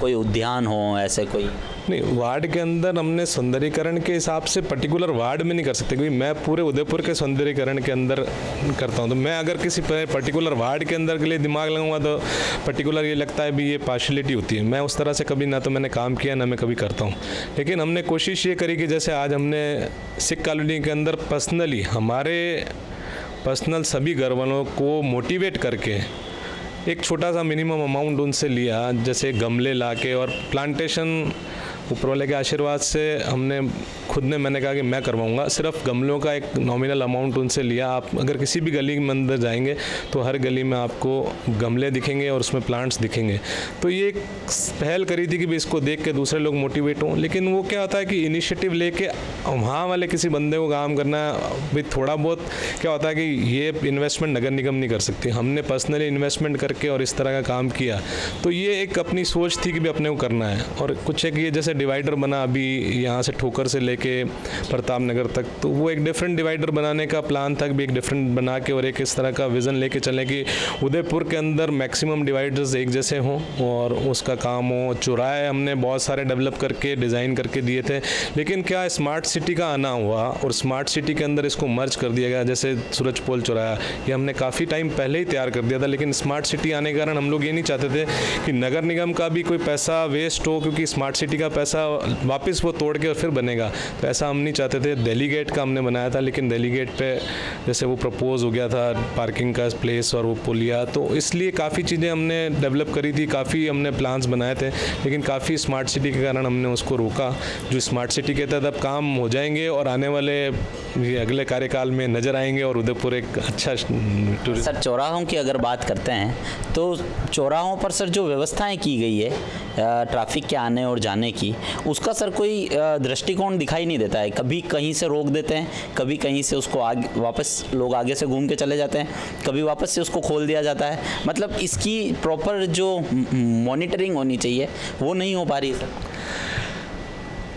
कोई उद्यान हो, ऐसे कोई? नहीं, वार्ड के अंदर हमने सौंदर्यीकरण के हिसाब से पर्टिकुलर वार्ड में नहीं कर सकते, क्योंकि मैं पूरे उदयपुर के सौंदर्यीकरण के अंदर करता हूं। तो मैं अगर किसी पर्टिकुलर वार्ड के अंदर के लिए दिमाग लगाऊंगा तो पर्टिकुलर ये लगता है भी ये पार्शलिटी होती है। मैं उस तरह से कभी ना तो मैंने काम किया ना मैं कभी करता हूँ। लेकिन हमने कोशिश ये करी कि जैसे आज हमने सिख कॉलोनी के अंदर पर्सनली हमारे पर्सनल सभी घर वालों को मोटिवेट करके एक छोटा सा मिनिमम अमाउंट उनसे लिया, जैसे गमले लाके और प्लांटेशन ऊपर वाले के आशीर्वाद से हमने खुद ने मैंने कहा कि मैं करवाऊंगा। सिर्फ गमलों का एक नॉमिनल अमाउंट उनसे लिया। आप अगर किसी भी गली में अंदर जाएंगे तो हर गली में आपको गमले दिखेंगे और उसमें प्लांट्स दिखेंगे। तो ये एक पहल करी थी कि भी इसको देख के दूसरे लोग मोटिवेट हों। लेकिन वो क्या होता है कि इनिशिएटिव लेके वहाँ वाले किसी बंदे को काम करना भी थोड़ा बहुत क्या होता है कि ये इन्वेस्टमेंट नगर निगम नहीं कर सकती। हमने पर्सनली इन्वेस्टमेंट करके और इस तरह का काम किया। तो ये एक अपनी सोच थी कि भी अपने को करना है। और कुछ एक ये जैसे डिवाइडर बना अभी यहाँ से ठोकर से लेके प्रताप नगर तक, तो वो एक डिफरेंट डिवाइडर बनाने का प्लान था, भी एक डिफरेंट बना के और एक इस तरह का विज़न लेके चलें कि उदयपुर के अंदर मैक्सिमम डिवाइडर्स एक जैसे हों और उसका काम हो। चौराहे हमने बहुत सारे डेवलप करके डिज़ाइन करके दिए थे। लेकिन क्या स्मार्ट सिटी का आना हुआ और स्मार्ट सिटी के अंदर इसको मर्ज कर दिया गया। जैसे सूरजपोल चौराहा ये हमने काफ़ी टाइम पहले ही तैयार कर दिया था, लेकिन स्मार्ट सिटी आने के कारण हम लोग ये नहीं चाहते थे कि नगर निगम का भी कोई पैसा वेस्ट हो, क्योंकि स्मार्ट सिटी का पैसा वापस वो तोड़ के और फिर बनेगा, तो ऐसा हम नहीं चाहते थे। दिल्ली गेट का हमने बनाया था, लेकिन दिल्ली गेट पे जैसे वो प्रपोज हो गया था पार्किंग का प्लेस और वो पुलिया, तो इसलिए काफ़ी चीज़ें हमने डेवलप करी थी, काफ़ी हमने प्लान्स बनाए थे। लेकिन काफ़ी स्मार्ट सिटी के कारण हमने उसको रोका। जो स्मार्ट सिटी के तहत अब काम हो जाएंगे और आने वाले अगले कार्यकाल में नज़र आएंगे और उदयपुर एक अच्छा टूरिस्ट। सर चौराहों की अगर बात करते हैं तो चौराहों पर सर जो व्यवस्थाएं की गई है ट्रैफिक के आने और जाने की, उसका सर कोई दृष्टिकोण दिखाई नहीं देता है। कभी कहीं से रोक देते हैं, कभी कहीं से उसको आगे वापस लोग आगे से घूम के चले जाते हैं, कभी वापस से उसको खोल दिया जाता है। मतलब इसकी प्रॉपर जो मॉनिटरिंग होनी चाहिए वो नहीं हो पा रही है सर।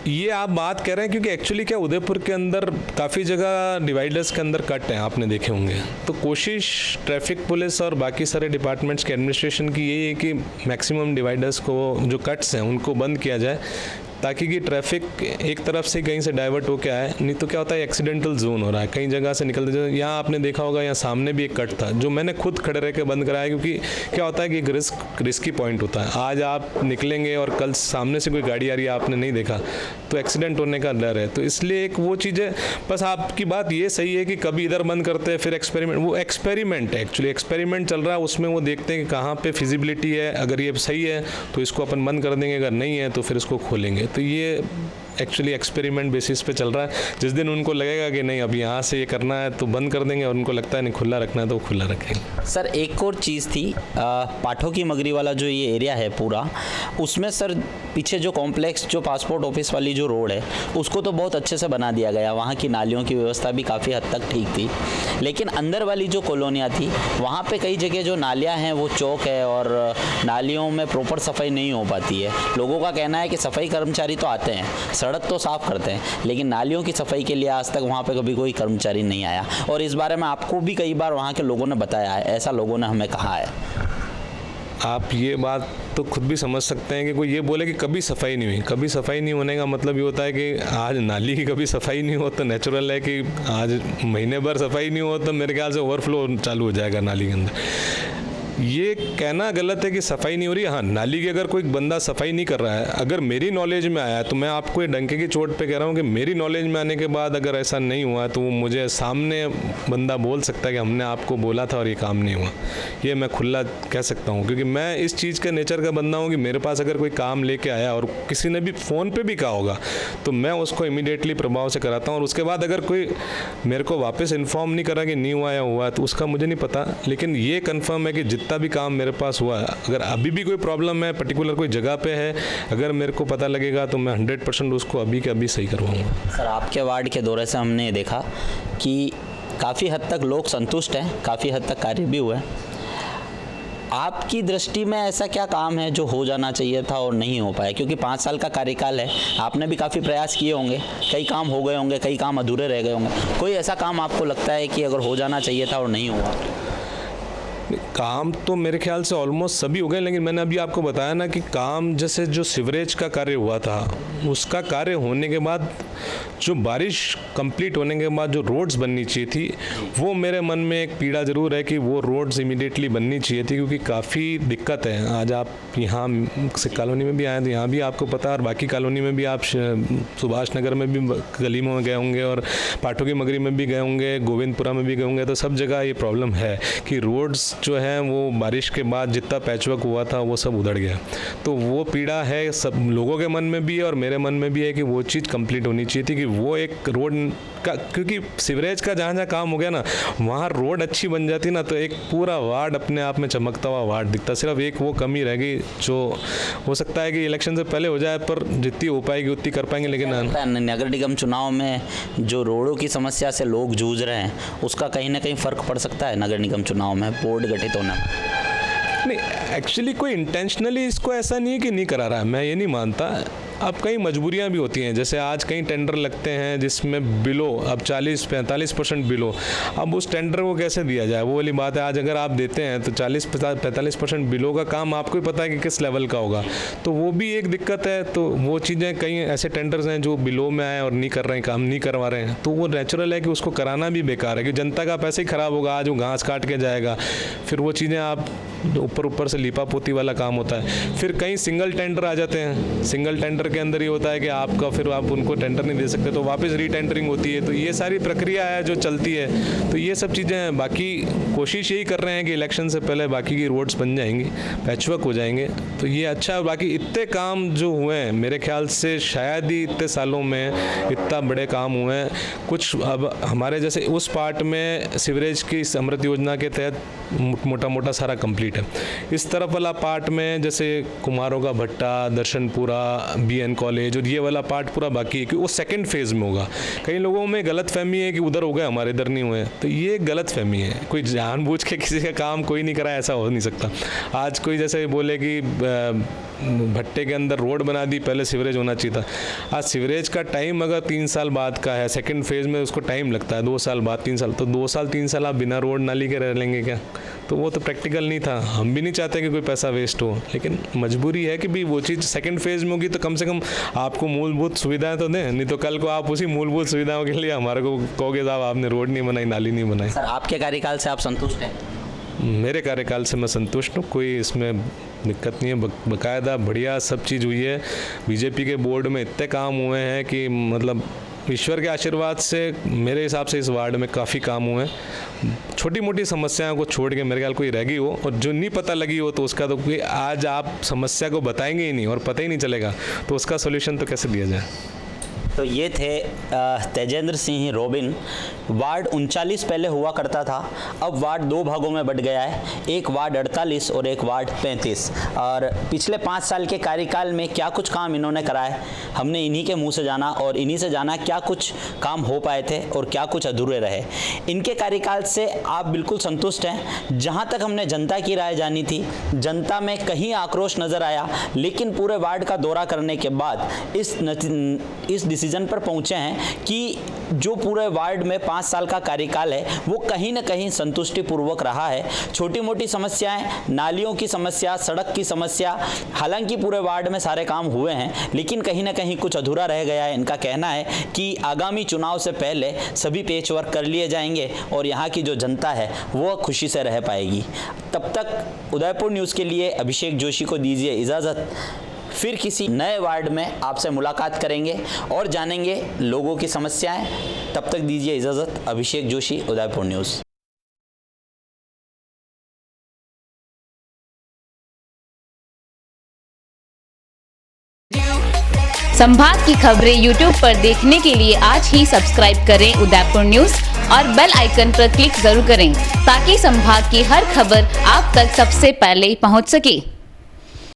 ये आप बात कर रहे हैं क्योंकि एक्चुअली क्या उदयपुर के अंदर काफ़ी जगह डिवाइडर्स के अंदर कट हैं, आपने देखे होंगे। तो कोशिश ट्रैफिक पुलिस और बाकी सारे डिपार्टमेंट्स के एडमिनिस्ट्रेशन की यही है कि मैक्सिमम डिवाइडर्स को जो कट्स हैं उनको बंद किया जाए, ताकि कि ट्रैफिक एक तरफ से कहीं से डाइवर्ट हो के आए। नहीं तो क्या होता है एक्सीडेंटल जोन हो रहा है, कई जगह से निकलते जाए। यहाँ आपने देखा होगा यहाँ सामने भी एक कट था जो मैंने खुद खड़े रह के बंद कराया, क्योंकि क्या होता है कि एक रिस्की पॉइंट होता है। आज आप निकलेंगे और कल सामने से कोई गाड़ी आ रही है आपने नहीं देखा तो एक्सीडेंट होने का डर है। तो इसलिए एक वो चीज़ें, बस आपकी बात ये सही है कि कभी इधर बंद करते हैं फिर वो एक्सपेरिमेंट है, एक्चुअली एक्सपेरिमेंट चल रहा है। उसमें वो देखते हैं कि कहाँ पे फिजिबिलिटी है, अगर ये सही है तो इसको अपन बंद कर देंगे, अगर नहीं है तो फिर इसको खोलेंगे। तो ये एक्चुअली एक्सपेरिमेंट बेसिस पे चल रहा है। जिस दिन उनको लगेगा कि नहीं अब यहाँ से ये करना है तो बंद कर देंगे, और उनको लगता है नहीं खुला रखना है तो खुला रखेंगे। सर एक और चीज़ थी, पाठों की मगरी वाला जो ये एरिया है पूरा, उसमें सर पीछे जो कॉम्प्लेक्स जो पासपोर्ट ऑफिस वाली जो रोड है उसको तो बहुत अच्छे से बना दिया गया। वहाँ की नालियों की व्यवस्था भी काफ़ी हद तक ठीक थी, लेकिन अंदर वाली जो कॉलोनियाँ थी वहाँ पे कई जगह जो नालियाँ हैं वो चौक है और नालियों में प्रॉपर सफाई नहीं हो पाती है। लोगों का कहना है कि सफाई कर्मचारी तो आते हैं, सड़क तो साफ़ करते हैं, लेकिन नालियों की सफाई के लिए आज तक वहाँ पे कभी कोई कर्मचारी नहीं आया। और इस बारे में आपको भी कई बार वहाँ के लोगों ने बताया है, ऐसा लोगों ने हमें कहा है। आप ये बात तो खुद भी समझ सकते हैं कि कोई ये बोले कि कभी सफाई नहीं हुई। कभी सफाई नहीं होने का मतलब ये होता है कि आज नाली की कभी सफाई नहीं हो तो नेचुरल है कि आज महीने भर सफाई नहीं हो तो मेरे ख्याल से ओवरफ्लो चालू हो जाएगा नाली के अंदर। ये कहना गलत है कि सफाई नहीं हो रही। हाँ, नाली की अगर कोई बंदा सफाई नहीं कर रहा है, अगर मेरी नॉलेज में आया, तो मैं आपको ये डंके की चोट पे कह रहा हूँ कि मेरी नॉलेज में आने के बाद अगर ऐसा नहीं हुआ तो वो मुझे सामने बंदा बोल सकता है कि हमने आपको बोला था और ये काम नहीं हुआ। ये मैं खुला कह सकता हूँ, क्योंकि मैं इस चीज़ के नेचर का बंदा हूँ कि मेरे पास अगर कोई काम लेके आया और किसी ने भी फ़ोन पे भी कहा होगा तो मैं उसको इमीडिएटली प्रभाव से कराता हूँ, और उसके बाद अगर कोई मेरे को वापस इन्फॉर्म नहीं करा कि नहीं हुआ या हुआ तो उसका मुझे नहीं पता। लेकिन ये कंफर्म है कि जितना भी काम मेरे पास हुआ, अगर अभी भी कोई प्रॉब्लम है, पर्टिकुलर कोई जगह पे है, अगर मेरे को पता लगेगा तो मैं 100% उसको अभी के अभी सही करवाऊँगा। सर, आपके वार्ड के दौरे से हमने देखा कि काफ़ी हद तक लोग संतुष्ट हैं, काफ़ी हद तक कार्य भी हुए। आपकी दृष्टि में ऐसा क्या काम है जो हो जाना चाहिए था और नहीं हो पाया? क्योंकि 5 साल का कार्यकाल है, आपने भी काफ़ी प्रयास किए होंगे, कई काम हो गए होंगे, कई काम अधूरे रह गए होंगे। कोई ऐसा काम आपको लगता है कि अगर हो जाना चाहिए था और नहीं हुआ? काम तो मेरे ख्याल से ऑलमोस्ट सभी हो गए, लेकिन मैंने अभी आपको बताया ना कि काम जैसे जो सीवरेज का कार्य हुआ था, उसका कार्य होने के बाद जो बारिश कंप्लीट होने के बाद जो रोड्स बननी चाहिए थी, वो मेरे मन में एक पीड़ा ज़रूर है कि वो रोड्स इमीडिएटली बननी चाहिए थी, क्योंकि काफ़ी दिक्कत है। आज आप यहाँ से कॉलोनी में भी आए तो यहाँ भी आपको पता है, और बाकी कॉलोनी में भी आप सुभाष नगर में भी गली में गए होंगे और पाठों की मगरी में भी गए होंगे, गोविंदपुरा में भी गए होंगे, तो सब जगह ये प्रॉब्लम है कि रोड्स जो है वो बारिश के बाद जितना पैचवर्क हुआ था वो सब उधड़ गया। तो वो पीड़ा है सब लोगों के मन में भी है और मेरे मन में भी है कि वो चीज़ कंप्लीट होनी चाहिए थी, कि वो एक रोड का, क्योंकि सीवरेज का जहाँ जहाँ काम हो गया ना, वहाँ रोड अच्छी बन जाती ना तो एक पूरा वार्ड अपने आप में चमकता हुआ वार्ड दिखता। सिर्फ एक वो कमी रह गई जो हो सकता है कि इलेक्शन से पहले हो जाए, पर जितनी हो पाएगी उतनी कर पाएंगे। लेकिन नगर निगम चुनाव में जो रोडों की समस्या से लोग जूझ रहे हैं, उसका कहीं ना कहीं फ़र्क पड़ सकता है नगर निगम चुनाव में बोर्ड गठित होने में? नहीं, एक्चुअली कोई इंटेंशनली इसको ऐसा नहीं है कि नहीं करा रहा है, मैं ये नहीं मानता। अब कई मजबूरियां भी होती हैं, जैसे आज कई टेंडर लगते हैं जिसमें बिलो अब 40-45% बिलो, अब उस टेंडर को कैसे दिया जाए, वो वाली बात है। आज अगर आप देते हैं तो 40-45% बिलो का काम आपको ही पता है कि किस लेवल का होगा, तो वो भी एक दिक्कत है। तो वो चीज़ें, कई ऐसे टेंडर्स हैं जो बिलो में आए और नहीं कर रहे हैं, काम नहीं करवा रहे हैं, तो वो नेचुरल है कि उसको कराना भी बेकार है, कि जनता का पैसे ही ख़राब होगा। आज वो घास काट के जाएगा, फिर वो चीज़ें आप ऊपर से लिपा पोती वाला काम होता है। फिर कई सिंगल टेंडर आ जाते हैं, सिंगल टेंडर के अंदर ये होता है कि आपका फिर आप उनको टेंडर नहीं दे सकते तो वापस रीटेंडरिंग होती है। तो ये सारी प्रक्रिया है जो चलती है, तो ये सब चीज़ें हैं। बाकी कोशिश यही कर रहे हैं कि इलेक्शन से पहले बाकी की रोड्स बन जाएंगी, पैचवर्क हो जाएंगे, तो ये अच्छा है। बाकी इतने काम जो हुए हैं मेरे ख्याल से शायद ही इतने सालों में इतना बड़े काम हुए हैं। कुछ अब हमारे जैसे उस पार्ट में सीवरेज की इस अमृत योजना के तहत मोटा मोटा सारा कंप्लीट है। इस तरफ वाला पार्ट में जैसे कुमारों का भट्टा, दर्शनपुरा, BN कॉलेज और ये वाला पार्ट पूरा बाकी है कि वो सेकंड फेज़ में होगा। कई लोगों में गलत फहमी है कि उधर हो गए, हमारे इधर नहीं हुए, तो ये गलत फहमी है। कोई जानबूझ के किसी का काम कोई नहीं करा, ऐसा हो नहीं सकता। आज कोई जैसे बोले कि भट्टे के अंदर रोड बना दी, पहले सीवरेज होना चाहिए था। आज सीवरेज का टाइम अगर 3 साल बाद का है, सेकंड फेज़ में उसको टाइम लगता है 2 साल बाद 3 साल, तो 2 साल 3 साल आप बिना रोड नाली के रह लेंगे क्या? तो वो तो प्रैक्टिकल नहीं था। हम भी नहीं चाहते कि कोई पैसा वेस्ट हो, लेकिन मजबूरी है कि भी वो चीज़ सेकंड फेज़ में होगी तो कम से कम आपको मूलभूत सुविधाएं तो दें, नहीं तो कल को आप उसी मूलभूत सुविधाओं के लिए हमारे को कहोगे साहब आपने रोड नहीं बनाई, नाली नहीं बनाई। सर, आपके कार्यकाल से आप संतुष्ट हैं? मेरे कार्यकाल से मैं संतुष्ट हूँ, कोई इसमें दिक्कत नहीं है। बाकायदा बढ़िया सब चीज़ हुई है। बीजेपी के बोर्ड में इतने काम हुए हैं कि मतलब ईश्वर के आशीर्वाद से मेरे हिसाब से इस वार्ड में काफ़ी काम हुए हैं। छोटी मोटी समस्याओं को छोड़ के मेरे ख्याल कोई रह गई हो और जो नहीं पता लगी हो तो उसका तो कोई आज आप समस्या को बताएंगे ही नहीं और पता ही नहीं चलेगा तो उसका सॉल्यूशन तो कैसे दिया जाए। तो ये थे तेजेंद्र सिंह रोबिन। वार्ड 39 पहले हुआ करता था, अब वार्ड 2 भागों में बट गया है, एक वार्ड 48 और एक वार्ड 35। और पिछले 5 साल के कार्यकाल में क्या कुछ काम इन्होंने कराए, हमने इन्हीं के मुंह से जाना और इन्हीं से जाना क्या कुछ काम हो पाए थे और क्या कुछ अधूरे रहे। इनके कार्यकाल से आप बिल्कुल संतुष्ट हैं? जहाँ तक हमने जनता की राय जानी थी, जनता में कहीं आक्रोश नज़र आया, लेकिन पूरे वार्ड का दौरा करने के बाद इस डिसीजन पर पहुंचे हैं कि जो पूरे वार्ड में 5 साल का कार्यकाल है वो कहीं ना कहीं संतुष्टिपूर्वक रहा है। छोटी मोटी समस्याएं, नालियों की समस्या, सड़क की समस्या, हालांकि पूरे वार्ड में सारे काम हुए हैं लेकिन कहीं ना कहीं कुछ अधूरा रह गया है। इनका कहना है कि आगामी चुनाव से पहले सभी पेच वर्क कर लिए जाएंगे और यहाँ की जो जनता है वो खुशी से रह पाएगी। तब तक उदयपुर न्यूज़ के लिए अभिषेक जोशी को दीजिए इजाज़त। फिर किसी नए वार्ड में आपसे मुलाकात करेंगे और जानेंगे लोगों की समस्याएं। तब तक दीजिए इजाज़त। अभिषेक जोशी, उदयपुर न्यूज़। संभाग की खबरें यूट्यूब पर देखने के लिए आज ही सब्सक्राइब करें उदयपुर न्यूज़ और बेल आइकन पर क्लिक जरूर करें ताकि संभाग की हर खबर आप तक सबसे पहले पहुंच सके।